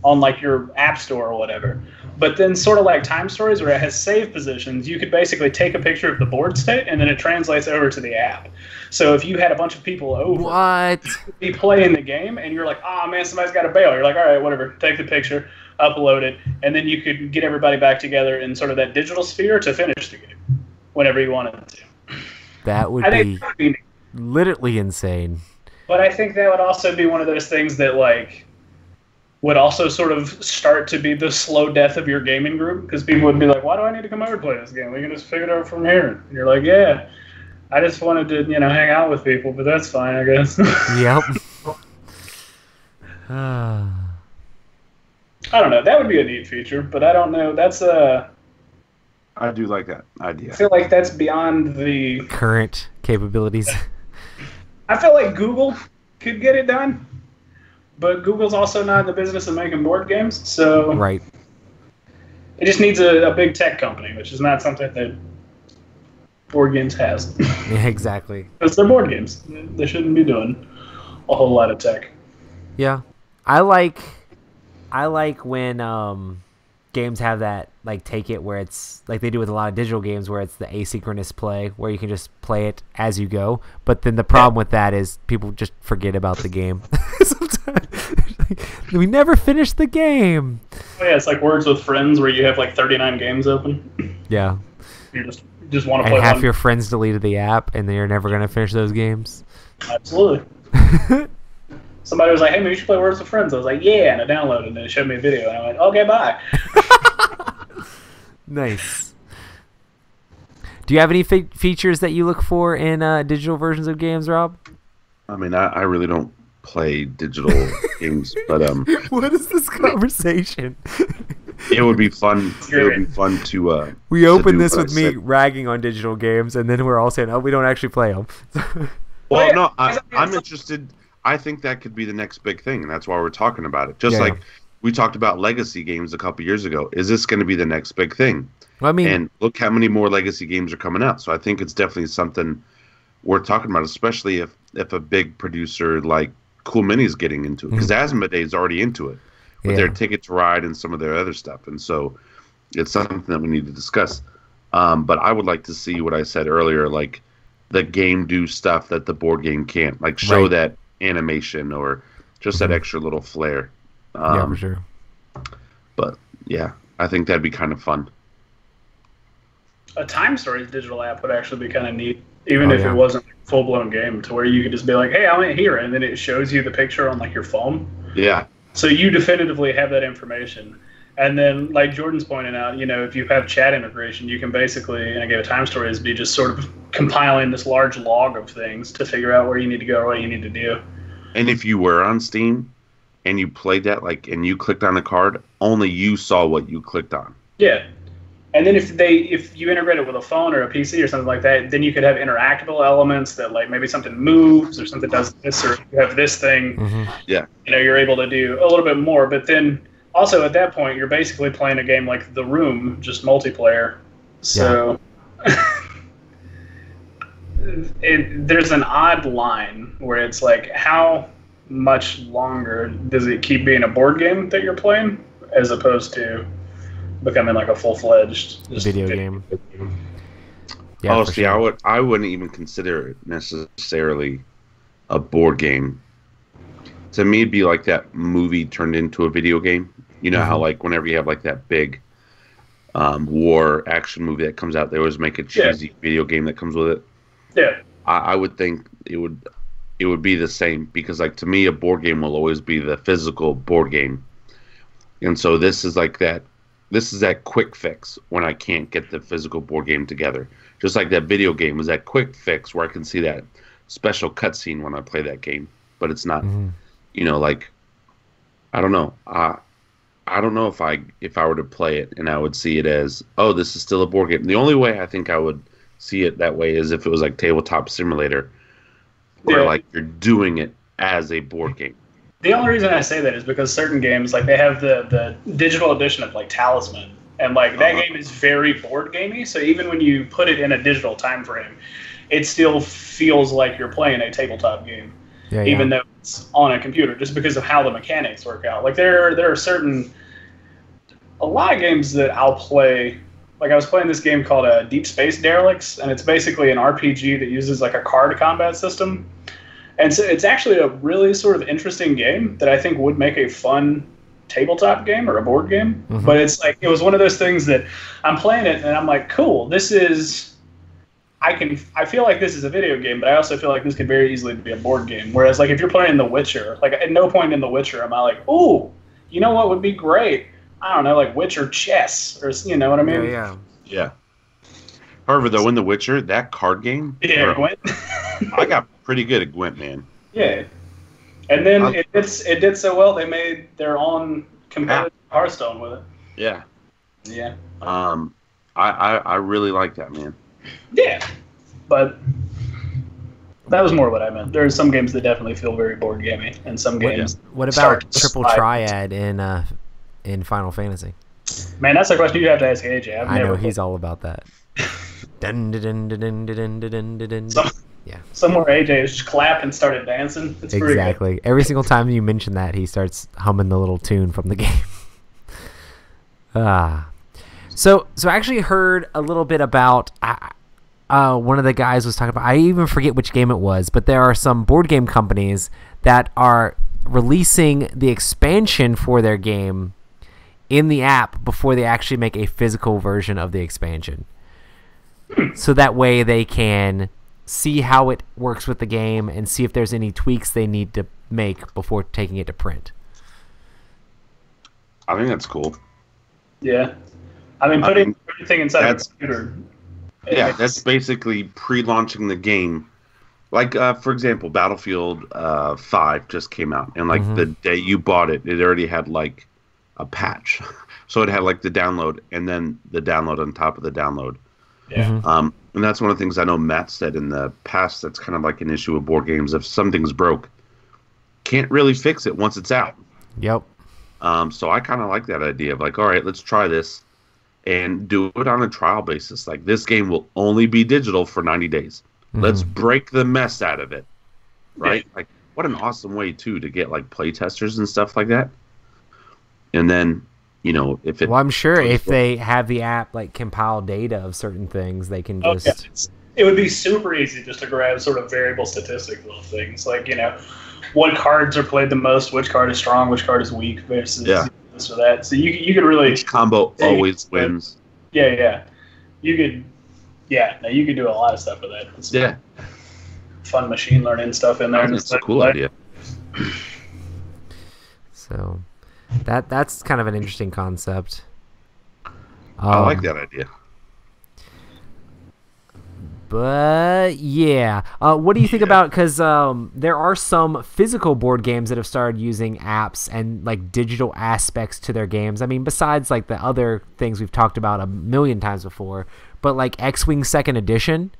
Speaker 2: on like your app store or whatever. But then sort of like Time Stories, where it has save positions, you could basically take a picture of the board state and then it translates over to the app. So if you had a bunch of people over,
Speaker 1: What?
Speaker 2: you could be playing the game and you're like, oh man, somebody's got to bail. You're like, all right, whatever, take the picture, upload it, and then you could get everybody back together in sort of that digital sphere to finish the game whenever you wanted to.
Speaker 1: That would
Speaker 2: I
Speaker 1: be
Speaker 2: think that would be neat.
Speaker 1: literally insane.
Speaker 2: But I think that would also be one of those things that like would also sort of start to be the slow death of your gaming group, because people would be like, why do I need to come over to play this game? We can just figure it out from here. And you're like, yeah, I just wanted to, hang out with people, but that's fine, I guess.
Speaker 1: Yep.
Speaker 2: I don't know. That would be a neat feature, but I don't know. That's
Speaker 3: I do like that idea.
Speaker 2: I feel like that's beyond the.
Speaker 1: Current capabilities.
Speaker 2: I feel like Google could get it done, but Google's also not in the business of making board games, so
Speaker 1: Right.
Speaker 2: it just needs a big tech company, which is not something that board games has.
Speaker 1: Yeah, exactly.
Speaker 2: Because they're board games. They shouldn't be doing a whole lot of tech.
Speaker 1: Yeah. I like when games have that, like, take it where it's like they do with a lot of digital games, where it's the asynchronous play, where you can just play it as you go. But then the problem with that is people just forget about the game. Sometimes we never finish the game.
Speaker 2: Oh, yeah, it's like Words with Friends, where you have like 39 games open.
Speaker 1: Yeah.
Speaker 2: You just want to
Speaker 1: And
Speaker 2: play
Speaker 1: half
Speaker 2: one.
Speaker 1: your friends deleted the app, and you're never gonna finish those games.
Speaker 2: Absolutely. Somebody was like, hey, maybe you should play Words with Friends. I was like, yeah, and I downloaded it, and it showed me a video, and I went, okay, bye.
Speaker 1: Nice. Do you have any features that you look for in digital versions of games, Rob?
Speaker 3: I mean, I really don't play digital games, but
Speaker 1: What is this conversation?
Speaker 3: it would be fun. It would be fun to.
Speaker 1: We
Speaker 3: to
Speaker 1: opened
Speaker 3: do
Speaker 1: this
Speaker 3: what
Speaker 1: with
Speaker 3: I
Speaker 1: me
Speaker 3: said.
Speaker 1: ragging on digital games, and then we're all saying, "Oh, we don't actually play them."
Speaker 3: Well,
Speaker 2: yeah,
Speaker 3: no,
Speaker 2: because
Speaker 3: I'm interested. I think that could be the next big thing, and that's why we're talking about it. Just
Speaker 1: Yeah.
Speaker 3: like we talked about legacy games a couple years ago. Is this going to be the next big thing?
Speaker 1: I mean,
Speaker 3: And look how many more legacy games are coming out. So I think it's definitely something worth talking about, especially if a big producer like Cool Mini is getting into it, because Asmodee is already into it with their
Speaker 1: Yeah.
Speaker 3: Ticket to Ride and some of their other stuff, and so it's something that we need to discuss. But I would like to see what I said earlier, like the game do stuff that the board game can't, like show
Speaker 1: Right.
Speaker 3: that animation or just that extra little flair.
Speaker 1: yeah, for sure.
Speaker 3: But yeah, I think that'd be kind of fun.
Speaker 2: A Time Stories digital app would actually be kind of neat, even
Speaker 1: Oh,
Speaker 2: if
Speaker 1: yeah.
Speaker 2: it wasn't a full-blown game, to where you could just be like, hey, I went here, and then it shows you the picture on like your phone.
Speaker 3: Yeah,
Speaker 2: So you definitively have that information. And then, like Jordan's pointing out, if you have chat integration, you can basically, in a game of Time Stories, be just sort of compiling this large log of things to figure out where you need to go or what you need to do.
Speaker 3: and if you were on Steam and you played that, like, and you clicked on the card, only you saw what you clicked on.
Speaker 2: Yeah. And then if you integrate it with a phone or a PC or something like that, then you could have interactable elements that, like, maybe something moves or something does this, or you have this thing.
Speaker 1: Mhm.
Speaker 3: Yeah.
Speaker 2: You're able to do a little bit more. But then also at that point, you're basically playing a game like The Room, just multiplayer. So there's an odd line where it's like, how much longer does it keep being a board game that you're playing as opposed to becoming like a full-fledged
Speaker 1: Video game. Yeah,
Speaker 3: Oh,
Speaker 1: for
Speaker 3: see,
Speaker 1: sure.
Speaker 3: I wouldn't even consider it necessarily a board game. To me, it'd be like that movie turned into a video game. You know how like whenever you have like that big war action movie that comes out, they always make a cheesy video game that comes with it.
Speaker 2: Yeah.
Speaker 3: I would think it would be the same, because like to me a board game will always be the physical board game, and so this is that quick fix when I can't get the physical board game together. Just like that video game is that quick fix where I can see that special cutscene when I play that game, but it's not. You know, like I don't know. I don't know if I were to play it and I would see it as, oh, this is still a board game. The only way I think I would see it that way is if it was like Tabletop Simulator, where like you're doing it as a board game.
Speaker 2: The only reason I say that is because certain games, like they have the digital edition of like Talisman, and like that game is very board gamey. So even when you put it in a digital time frame, it still feels like you're playing a tabletop game, even though it's on a computer, just because of how the mechanics work out. Like there are a lot of games that I'll play. Like I was playing this game called Deep Space Derelicts, and it's basically an RPG that uses like a card combat system. And so it's actually a really sort of interesting game that I think would make a fun tabletop game or a board game. But it's like, it was one of those things that I'm playing it and I'm like, cool, I feel like this is a video game, but I also feel like this could very easily be a board game. Whereas like if you're playing The Witcher, like at no point in The Witcher am I like, ooh, you know what would be great? I don't know, like Witcher chess, or you know what I mean?
Speaker 3: Yeah. However, though, in The Witcher, that card game,
Speaker 2: Gwent.
Speaker 3: I got pretty good at Gwent, man.
Speaker 2: Yeah, and then it did so well they made their own competitive Hearthstone with it.
Speaker 3: Yeah.
Speaker 2: Yeah.
Speaker 3: I really like that, man.
Speaker 2: Yeah, but that was more what I meant. There are some games that definitely feel very board gamey, and some games.
Speaker 1: What about Triple Triad in Final Fantasy?
Speaker 2: Man, that's a question you have to ask AJ.
Speaker 1: I know he's all about that.
Speaker 2: Somewhere AJ just clapped and started dancing. It's
Speaker 1: exactly. Every single time you mention that, he starts humming the little tune from the game. So I actually heard a little bit about one of the guys was talking about, I even forget which game it was, but there are some board game companies that are releasing the expansion for their game in the app before they actually make a physical version of the expansion. So that way they can see how it works with the game and see if there's any tweaks they need to make before taking it to print.
Speaker 3: I think that's cool.
Speaker 2: Yeah. I mean, putting everything inside a computer.
Speaker 3: Yeah, that's basically pre-launching the game. Like, for example, Battlefield 5 just came out, and like the day you bought it, it already had like a patch. So it had like the download, and then the download on top of the download.
Speaker 2: Yeah.
Speaker 3: And that's one of the things I know Matt said in the past. That's kind of like an issue with board games. If something's broke, can't really fix it once it's out.
Speaker 1: Yep.
Speaker 3: So I kind of like that idea of like, all right, let's try this and do it on a trial basis. Like, this game will only be digital for 90 days. Let's break the mess out of it. Right? Like, what an awesome way, too, to get like play testers and stuff like that. And then, you know, if it...
Speaker 1: Well, I'm sure if they have the app like compile data of certain things, they can just...
Speaker 2: It would be super easy just to grab sort of variable statistics of things. Like, you know, what cards are played the most, which card is strong, which card is weak versus this or that. So you could really...
Speaker 3: Each combo always wins.
Speaker 2: Yeah. You could... Yeah, no, you could do a lot of stuff with that. It's fun machine learning stuff in there.
Speaker 3: It's a cool idea.
Speaker 1: So that's kind of an interesting concept.
Speaker 3: I like that idea.
Speaker 1: But yeah, what do you think about? Because there are some physical board games that have started using apps and like digital aspects to their games. I mean, besides like the other things we've talked about a million times before, but like X-Wing Second Edition,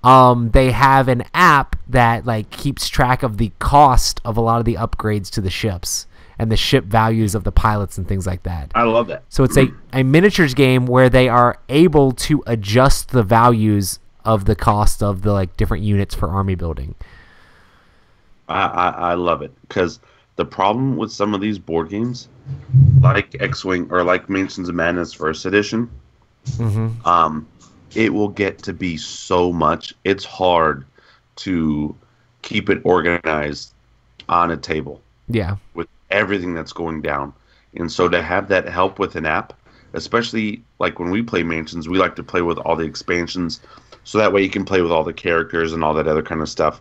Speaker 1: they have an app that like keeps track of the cost of a lot of the upgrades to the ships and the ship values of the pilots and things like that.
Speaker 3: I love that.
Speaker 1: So it's a miniatures game where they are able to adjust the values of the cost of the like different units for army building.
Speaker 3: I love it, because the problem with some of these board games, like X-Wing or like Mansions of Madness First Edition, it will get to be so much. It's hard to keep it organized on a table.
Speaker 1: Yeah,
Speaker 3: with everything that's going down, And so to have that help with an app, especially like when we play Mansions, we like to play with all the expansions, so that way you can play with all the characters and all that other kind of stuff.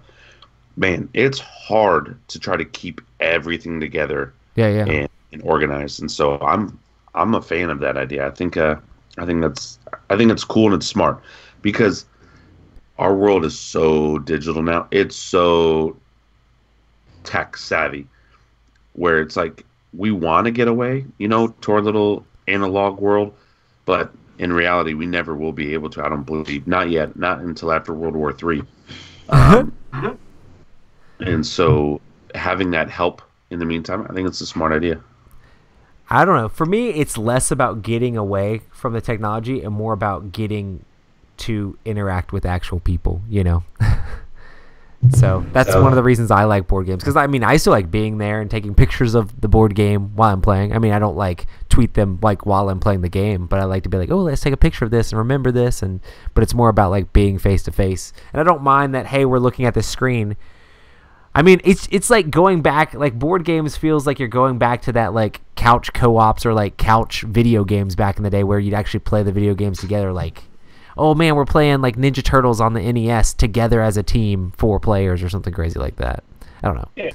Speaker 3: Man, it's hard to try to keep everything together, and organized. And so I'm a fan of that idea. I think it's cool and it's smart, because our world is so digital now. It's so tech savvy, where it's like we want to get away, to our little analog world, but in reality, we never will be able to. I don't believe, not yet, not until after World War III. And so having that help in the meantime, I think it's a smart idea.
Speaker 1: I don't know. For me, it's less about getting away from the technology and more about getting to interact with actual people, So that's one of the reasons I like board games. Because, I still like being there and taking pictures of the board game while I'm playing. I don't like tweet them like while I'm playing the game, but I like to be like, oh, let's take a picture of this and remember this. But it's more about like being face to face. And I don't mind that, hey, we're looking at this screen. It's like going back, like board games feels like you're going back to that like couch co-ops or like couch video games back in the day where you'd actually play the video games together. Like, oh man, we're playing like Ninja Turtles on the NES together as a team, 4 players or something crazy like that. I don't know.
Speaker 2: Yeah.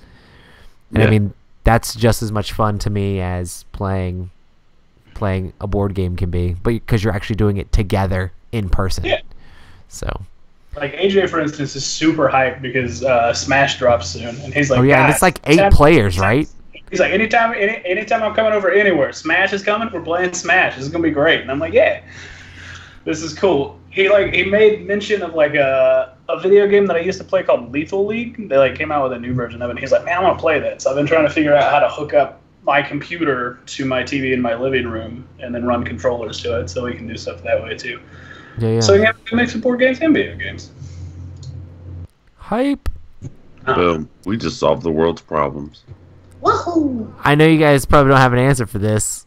Speaker 1: And that's just as much fun to me as playing a board game can be, but because you're actually doing it together in person.
Speaker 2: Yeah.
Speaker 1: So.
Speaker 2: Like AJ, for instance, is super hyped because Smash drops soon, and he's like,
Speaker 1: oh yeah, and it's like 8 players, right?
Speaker 2: He's like, anytime I'm coming over anywhere, Smash is coming. We're playing Smash. This is gonna be great. And I'm like, yeah, this is cool. He made mention of like a video game that I used to play called Lethal League. They like came out with a new version of it. And he's like, man, I want to play that. So I've been trying to figure out how to hook up my computer to my TV in my living room and then run controllers to it, so we can do stuff that way too.
Speaker 1: Yeah.
Speaker 2: So you have to make some board games and video games.
Speaker 1: Hype.
Speaker 3: Boom. We just solved the world's problems.
Speaker 2: Woohoo!
Speaker 1: I know you guys probably don't have an answer for this,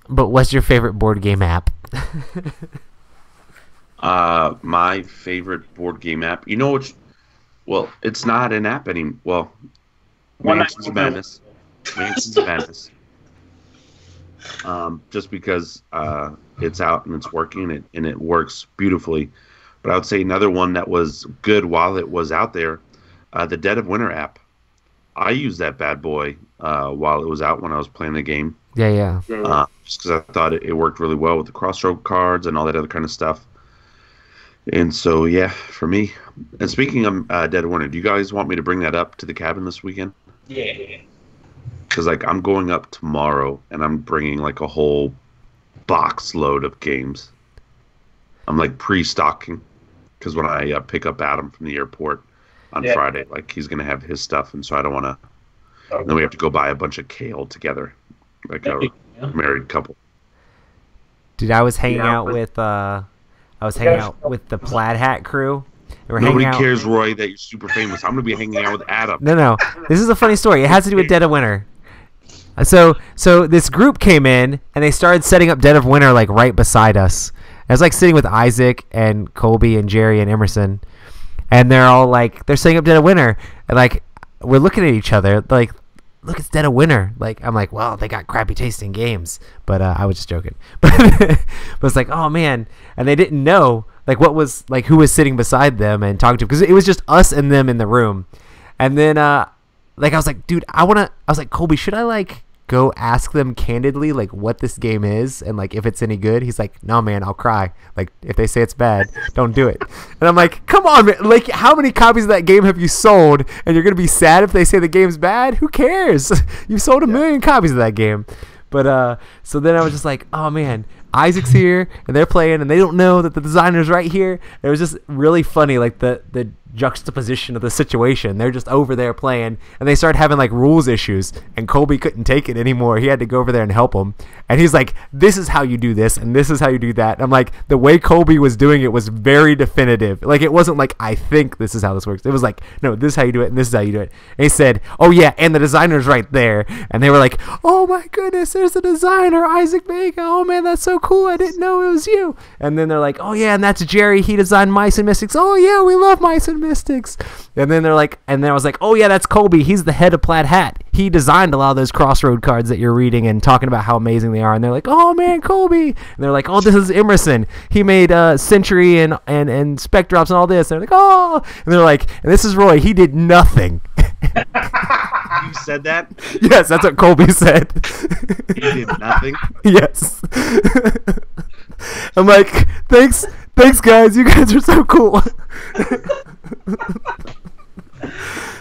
Speaker 1: but what's your favorite board game app?
Speaker 3: My favorite board game app. Well, it's not an app anymore. Well, Mansions of Madness. Mansions of Madness. Just because it's out and it's working and it works beautifully. But I would say another one that was good while it was out there, the Dead of Winter app. I used that bad boy while it was out when I was playing the game.
Speaker 1: Yeah.
Speaker 3: Just because I thought it worked really well with the crossroad cards and all that other kind of stuff. And so, yeah, for me. And speaking of Dead of Winter, do you guys want me to bring that up to the cabin this weekend?
Speaker 2: Yeah.
Speaker 3: Because I'm going up tomorrow and I'm bringing like a whole box load of games. I'm like pre-stocking because when I pick up Adam from the airport on Friday, like he's gonna have his stuff, and so I don't want to. Okay. Then we have to go buy a bunch of kale together, like a married couple.
Speaker 1: Dude, I was hanging out with the Plaid Hat crew.
Speaker 3: Nobody cares, Roy, that you're super famous. I'm gonna be hanging out with Adam.
Speaker 1: No. This is a funny story. It has to do with Dead of Winter. So this group came in and they started setting up Dead of Winter like right beside us. I was like sitting with Isaac and Colby and Jerry and Emerson, and they're all like they're setting up Dead of Winter, and like we're looking at each other like, look, it's Dead of Winter. Like I'm like, well, they got crappy tasting games, but I was just joking. But it's like, oh man, and they didn't know like what was like who was sitting beside them and talking to them because it was just us and them in the room, and then like I was like, dude, I was like, Colby, should I like go ask them candidly like what this game is and like if it's any good? He's like, no man, I'll cry. Like if they say it's bad, don't do it. And I'm like, come on man, like how many copies of that game have you sold and you're gonna be sad if they say the game's bad? Who cares? You sold 1 million copies of that game. But so then I was just like, oh man, Isaac's here and they're playing and they don't know that the designer's right here. It was just really funny, like the juxtaposition of the situation. They're just over there playing and they started having like rules issues and Colby couldn't take it anymore. He had to go over there and help them. And he's like, this is how you do this and this is how you do that. And I'm like, the way Colby was doing it was very definitive. Like it wasn't like, I think this is how this works. It was like, no, this is how you do it and this is how you do it. And he said, oh yeah, and the designer's right there. And they were like, oh my goodness, there's the designer, Isaac Vega. Oh man, that's so cool. I didn't know it was you. And then they're like, oh yeah, and that's Jerry. He designed Mice and Mystics. Oh yeah, we love Mice and Mystics. And then they're like, and then I was like, oh yeah, that's Colby. He's the head of Plaid Hat. He designed a lot of those Crossroad cards that you're reading and talking about how amazing they are. And they're like, oh man, Colby. And they're like, oh, this is Emerson. He made Century and Spectrops and all this. And they're like, oh. And they're like, and this is Roy. He did nothing.
Speaker 4: You said that?
Speaker 1: Yes, that's what Colby said.
Speaker 4: He did nothing?
Speaker 1: Yes. I'm like, thanks guys. You guys are so cool.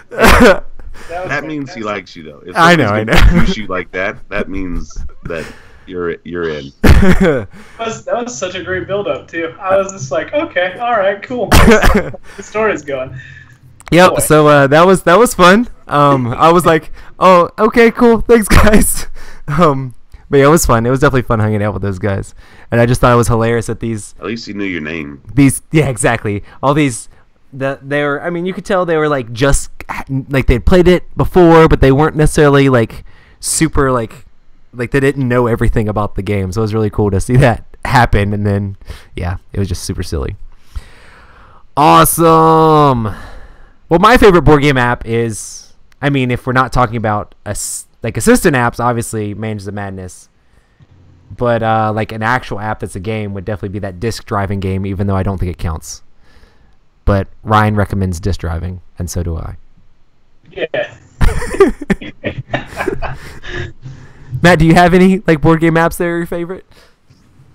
Speaker 4: That means he likes you, though. If
Speaker 1: I know.
Speaker 4: Use you like that, that means that you're in.
Speaker 2: That was such a great build-up, too. I was just like, okay, all right, cool. The story's going.
Speaker 1: Yep.
Speaker 2: Boy.
Speaker 1: So that was fun. I was like, oh, okay, cool. Thanks, guys. But yeah, it was fun. It was definitely fun hanging out with those guys. And I just thought it was hilarious that these.
Speaker 4: At least he knew your name.
Speaker 1: Yeah, exactly. All these. They were. I mean, you could tell they were like just like they'd played it before, but they weren't necessarily like super like they didn't know everything about the game. So it was really cool to see that happen. And then yeah, it was just super silly. Awesome. Well, my favorite board game app is, I mean, if we're not talking about like assistant apps, obviously Mansions of Madness. But like an actual app that's a game would definitely be that disc driving game, even though I don't think it counts. But Ryan recommends disc driving, and so do I.
Speaker 2: Yeah.
Speaker 1: Matt, do you have any like board game apps that are your favorite?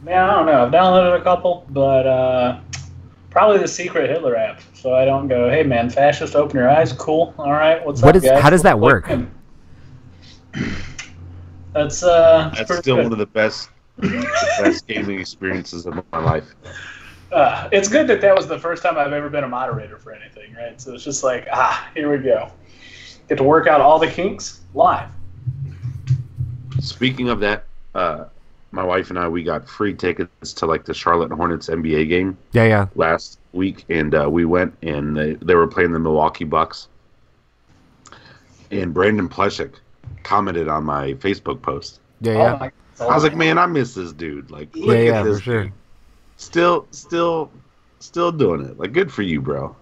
Speaker 2: Man, I don't know. I've downloaded a couple, but probably the Secret Hitler app. So I don't go, hey man, fascist, open your eyes. Cool. All right. What's up, guys?
Speaker 1: How does that work?
Speaker 2: That's
Speaker 4: still
Speaker 2: good.
Speaker 4: one of the best gaming experiences of my life.
Speaker 2: It's good that was the first time I've ever been a moderator for anything, right? So it's just like, here we go. Get to work out all the kinks live.
Speaker 3: Speaking of that, my wife and we got free tickets to like the Charlotte Hornets NBA game.
Speaker 1: Yeah.
Speaker 3: Last week, and we went, and they were playing the Milwaukee Bucks. And Brandon Pleshik commented on my Facebook post.
Speaker 1: Yeah.
Speaker 2: Oh
Speaker 3: I was like, man, I miss this dude. Like, look at this
Speaker 1: for sure.
Speaker 3: dude. Still doing it. Like, good for you, bro.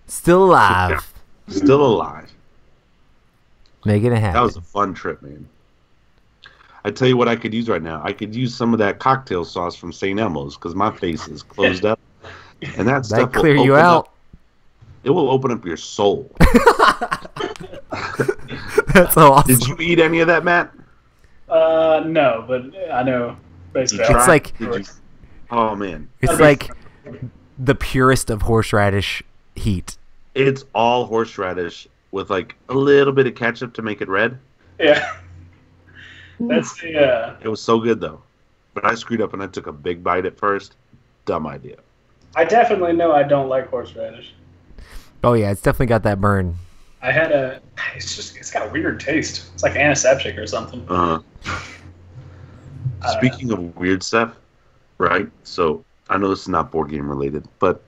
Speaker 1: Still alive.
Speaker 3: Still alive.
Speaker 1: Making it happen.
Speaker 3: That was a fun trip, man. I tell you what I could use right now. I could use some of that cocktail sauce from St. Elmo's because my face is closed up. And that stuff
Speaker 1: That clear
Speaker 3: will
Speaker 1: you
Speaker 3: open
Speaker 1: out.
Speaker 3: It will open up your soul.
Speaker 1: That's so awesome.
Speaker 3: Did you eat any of that, Matt?
Speaker 2: No, but I know basically.
Speaker 1: It's like
Speaker 3: Oh, man.
Speaker 1: it's like the purest of horseradish heat.
Speaker 3: It's all horseradish with like a little bit of ketchup to make it red.
Speaker 2: Yeah. That's the.
Speaker 3: It was so good, though. But I screwed up and I took a big bite at first. Dumb idea.
Speaker 2: I definitely know I don't like horseradish.
Speaker 1: Oh yeah, it's definitely got that burn.
Speaker 2: I had it's got a weird taste. It's like antiseptic or something.
Speaker 3: Speaking of weird stuff, right? So I know this is not board game related, but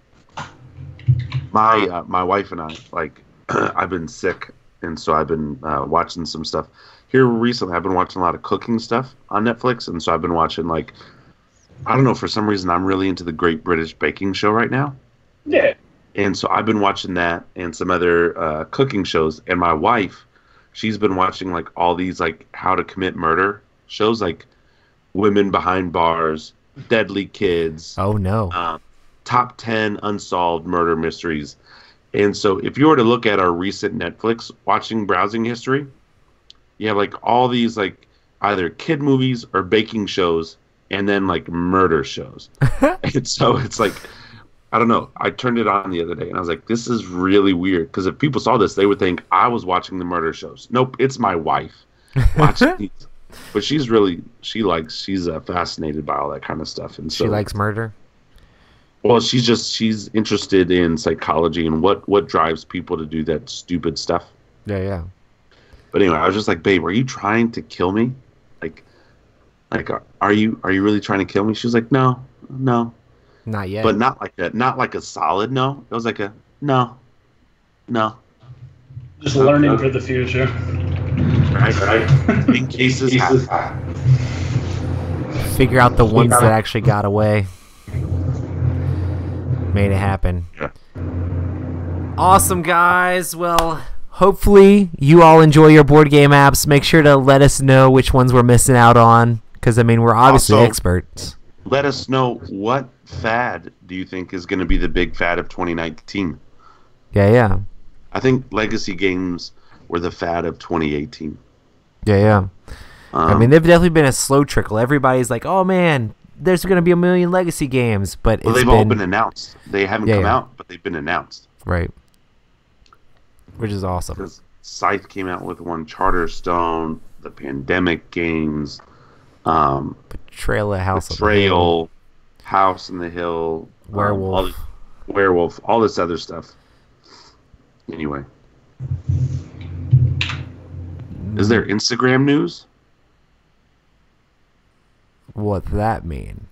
Speaker 3: my wife and I, like, I've been sick, and so I've been watching some stuff. Here recently, I've been watching a lot of cooking stuff on Netflix, and so I've been watching, like, I don't know, for some reason I'm really into the Great British Baking Show right now.
Speaker 2: Yeah.
Speaker 3: And so I've been watching that and some other cooking shows. And my wife, she's been watching like all these like how to commit murder shows, like Women Behind Bars, Deadly Kids.
Speaker 1: Oh no.
Speaker 3: Top 10 unsolved murder mysteries. And so if you were to look at our recent Netflix browsing history, you have like all these like either kid movies or baking shows and then like murder shows. And so it's like, I don't know. I turned it on the other day and I was like, this is really weird. Because if people saw this, they would think I was watching the murder shows. Nope, it's my wife watching these. But she's fascinated by all that kind of stuff. And so
Speaker 1: She likes murder?
Speaker 3: Well, she's interested in psychology and what drives people to do that stupid stuff.
Speaker 1: Yeah.
Speaker 3: But anyway, I was just like, babe, are you trying to kill me? Like, are you really trying to kill me? She was like, no.
Speaker 1: Not yet.
Speaker 3: But not like a solid no. It was like a no.
Speaker 2: Just learning for the future.
Speaker 3: Right. In cases happen.
Speaker 1: Figure out the ones that actually got away. Made it happen.
Speaker 3: Yeah.
Speaker 1: Awesome, guys. Well, hopefully you all enjoy your board game apps. Make sure to let us know which ones we're missing out on, because, I mean, we're obviously
Speaker 3: Also,
Speaker 1: experts.
Speaker 3: Let us know, what fad do you think is going to be the big fad of 2019?
Speaker 1: Yeah.
Speaker 3: I think legacy games were the fad of 2018.
Speaker 1: Yeah. I mean, they've definitely been a slow trickle. Everybody's like, oh, man, there's going to be a million legacy games. But
Speaker 3: well, they've all been announced. They haven't come out, but they've been announced.
Speaker 1: Right. Which is awesome.
Speaker 3: Because Scythe came out with one, Charterstone, the Pandemic games,
Speaker 1: Betrayal, House
Speaker 3: Betrayal, House in the Hill,
Speaker 1: Werewolf,
Speaker 3: all this other stuff. Anyway, is there Instagram news?
Speaker 1: What's that mean?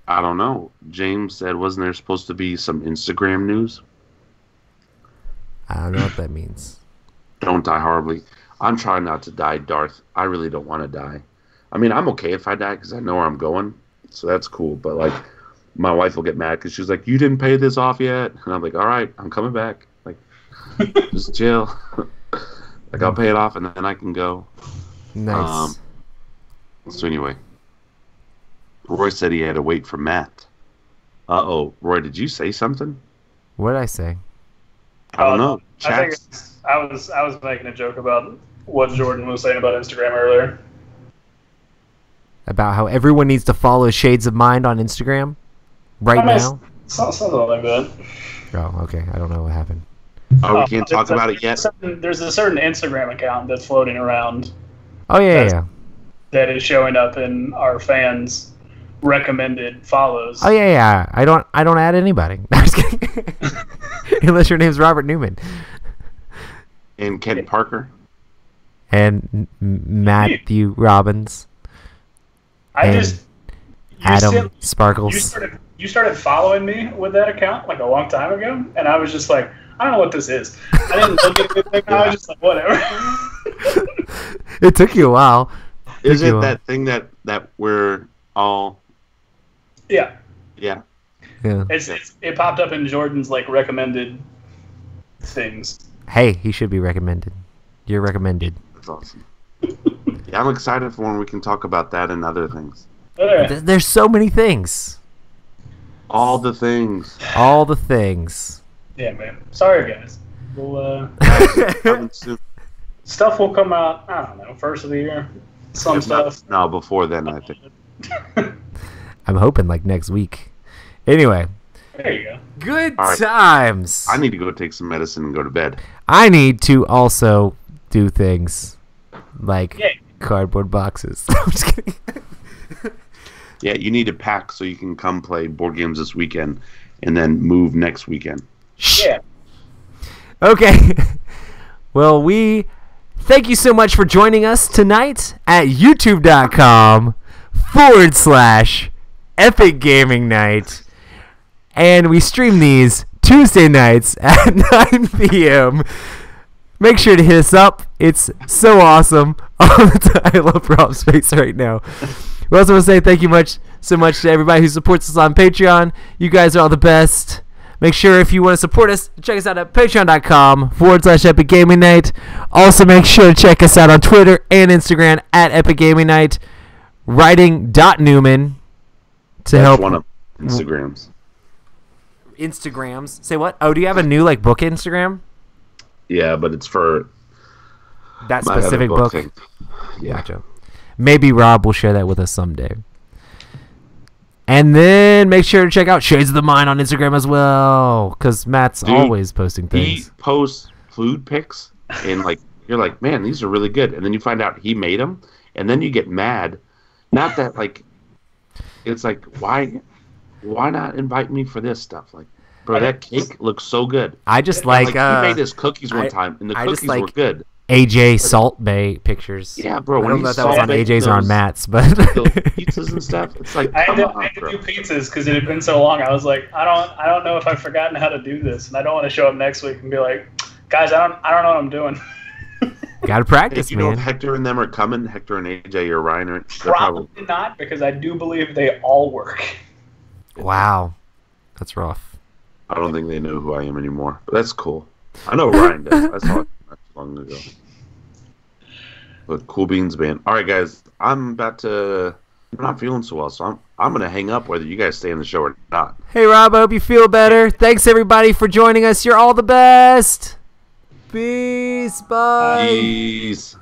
Speaker 3: I don't know. James said, wasn't there supposed to be some Instagram news?
Speaker 1: I don't know what that means.
Speaker 3: Don't die horribly. I'm trying not to die, Darth. I really don't want to die. I mean, I'm okay if I die because I know where I'm going, so that's cool. But, like, my wife will get mad because she's like, you didn't pay this off yet. And I'm like, all right, I'm coming back. Like, just chill. Like, I'll pay it off and then I can go.
Speaker 1: Nice.
Speaker 3: So anyway, Roy said he had to wait for Matt. Uh-oh. Roy, did you say something?
Speaker 1: What did I say?
Speaker 3: I don't know.
Speaker 2: I think I was making a joke about what Jordan was saying about Instagram earlier.
Speaker 1: About how everyone needs to follow Shades of Mind on Instagram now?
Speaker 2: Something like that.
Speaker 1: Oh, okay. I don't know what happened.
Speaker 3: Oh, we can't talk about it yet?
Speaker 2: There's a certain Instagram account that's floating around
Speaker 1: Oh, yeah.
Speaker 2: that is showing up in our fans' recommended follows.
Speaker 1: Oh, yeah. I don't add anybody. I'm just kidding. Unless your name's Robert Newman.
Speaker 3: And Kent Parker?
Speaker 1: And Matthew Robbins. Adam Sparkles.
Speaker 2: You started following me with that account like a long time ago, and I was just like, I don't know what this is. I didn't look at anything. I was just like, whatever.
Speaker 1: It took you a while.
Speaker 3: Is it that thing that we're all...
Speaker 2: Yeah.
Speaker 3: Yeah.
Speaker 2: It popped up in Jordan's like recommended things.
Speaker 1: Hey, he should be recommended. You're recommended.
Speaker 3: That's awesome. Yeah, I'm excited for when we can talk about that and other things.
Speaker 1: There's so many things.
Speaker 3: All the things.
Speaker 1: All the things.
Speaker 2: Yeah, man. Sorry, guys. We'll,
Speaker 3: Coming soon.
Speaker 2: stuff will come out, I don't know, first of the year. Some stuff.
Speaker 3: No, before then, I think.
Speaker 1: I'm hoping like next week. Anyway.
Speaker 2: There you go.
Speaker 1: Good
Speaker 3: right.
Speaker 1: times.
Speaker 3: I need to go take some medicine and go to bed.
Speaker 1: I need to also do things like cardboard boxes. I'm just kidding.
Speaker 3: Yeah, you need to pack so you can come play board games this weekend and then move next weekend.
Speaker 2: Yeah.
Speaker 1: Okay. Well, we thank you so much for joining us tonight at youtube.com/Epic Gaming Night. And we stream these Tuesday nights at 9 p.m. Make sure to hit us up. It's so awesome. I love Rob's face right now. We also want to say thank you so much to everybody who supports us on Patreon. You guys are all the best. Make sure if you want to support us, check us out at patreon.com/Epic Gaming Night. Also make sure to check us out on Twitter and Instagram at Epic Gaming Night. Writing.Newman to
Speaker 3: That's
Speaker 1: help.
Speaker 3: one of Instagrams.
Speaker 1: Instagrams. Say what? Oh, do you have a new like book Instagram?
Speaker 3: Yeah, but it's for
Speaker 1: That
Speaker 3: my other
Speaker 1: specific book?
Speaker 3: thing. Yeah.
Speaker 1: Gotcha. Maybe Rob will share that with us someday. And then make sure to check out Shades of the Mind on Instagram as well, because Matt's always posting things.
Speaker 3: He posts food pics, and like you're like, man, these are really good. And then you find out he made them, and then you get mad. Not that like, it's like why not invite me for this stuff? Like, bro, that cake looks so good.
Speaker 1: I just like
Speaker 3: he made his cookies one time, and the cookies were good.
Speaker 1: AJ Salt Bay pictures.
Speaker 3: Yeah, bro.
Speaker 1: I don't know if that was on AJ's or on Matt's, but
Speaker 3: pizzas and stuff. It's like
Speaker 2: I had to do pizzas because it had been so long. I was like, I don't know if I've forgotten how to do this, and I don't want to show up next week and be like, guys, I don't know what I'm doing.
Speaker 1: Gotta practice,
Speaker 3: you
Speaker 1: man.
Speaker 3: know if Hector and them are coming, Hector and AJ or Ryan are
Speaker 2: Probably not, because I do believe they all work.
Speaker 1: Wow, that's rough.
Speaker 3: I don't think they know who I am anymore. But that's cool. I know Ryan does. I saw it not too long ago. But Cool Beans Band. All right, guys. I'm not feeling so well, so I'm gonna hang up whether you guys stay in the show or not.
Speaker 1: Hey, Rob, I hope you feel better. Thanks, everybody, for joining us. You're all the best. Peace. Bye.
Speaker 3: Peace.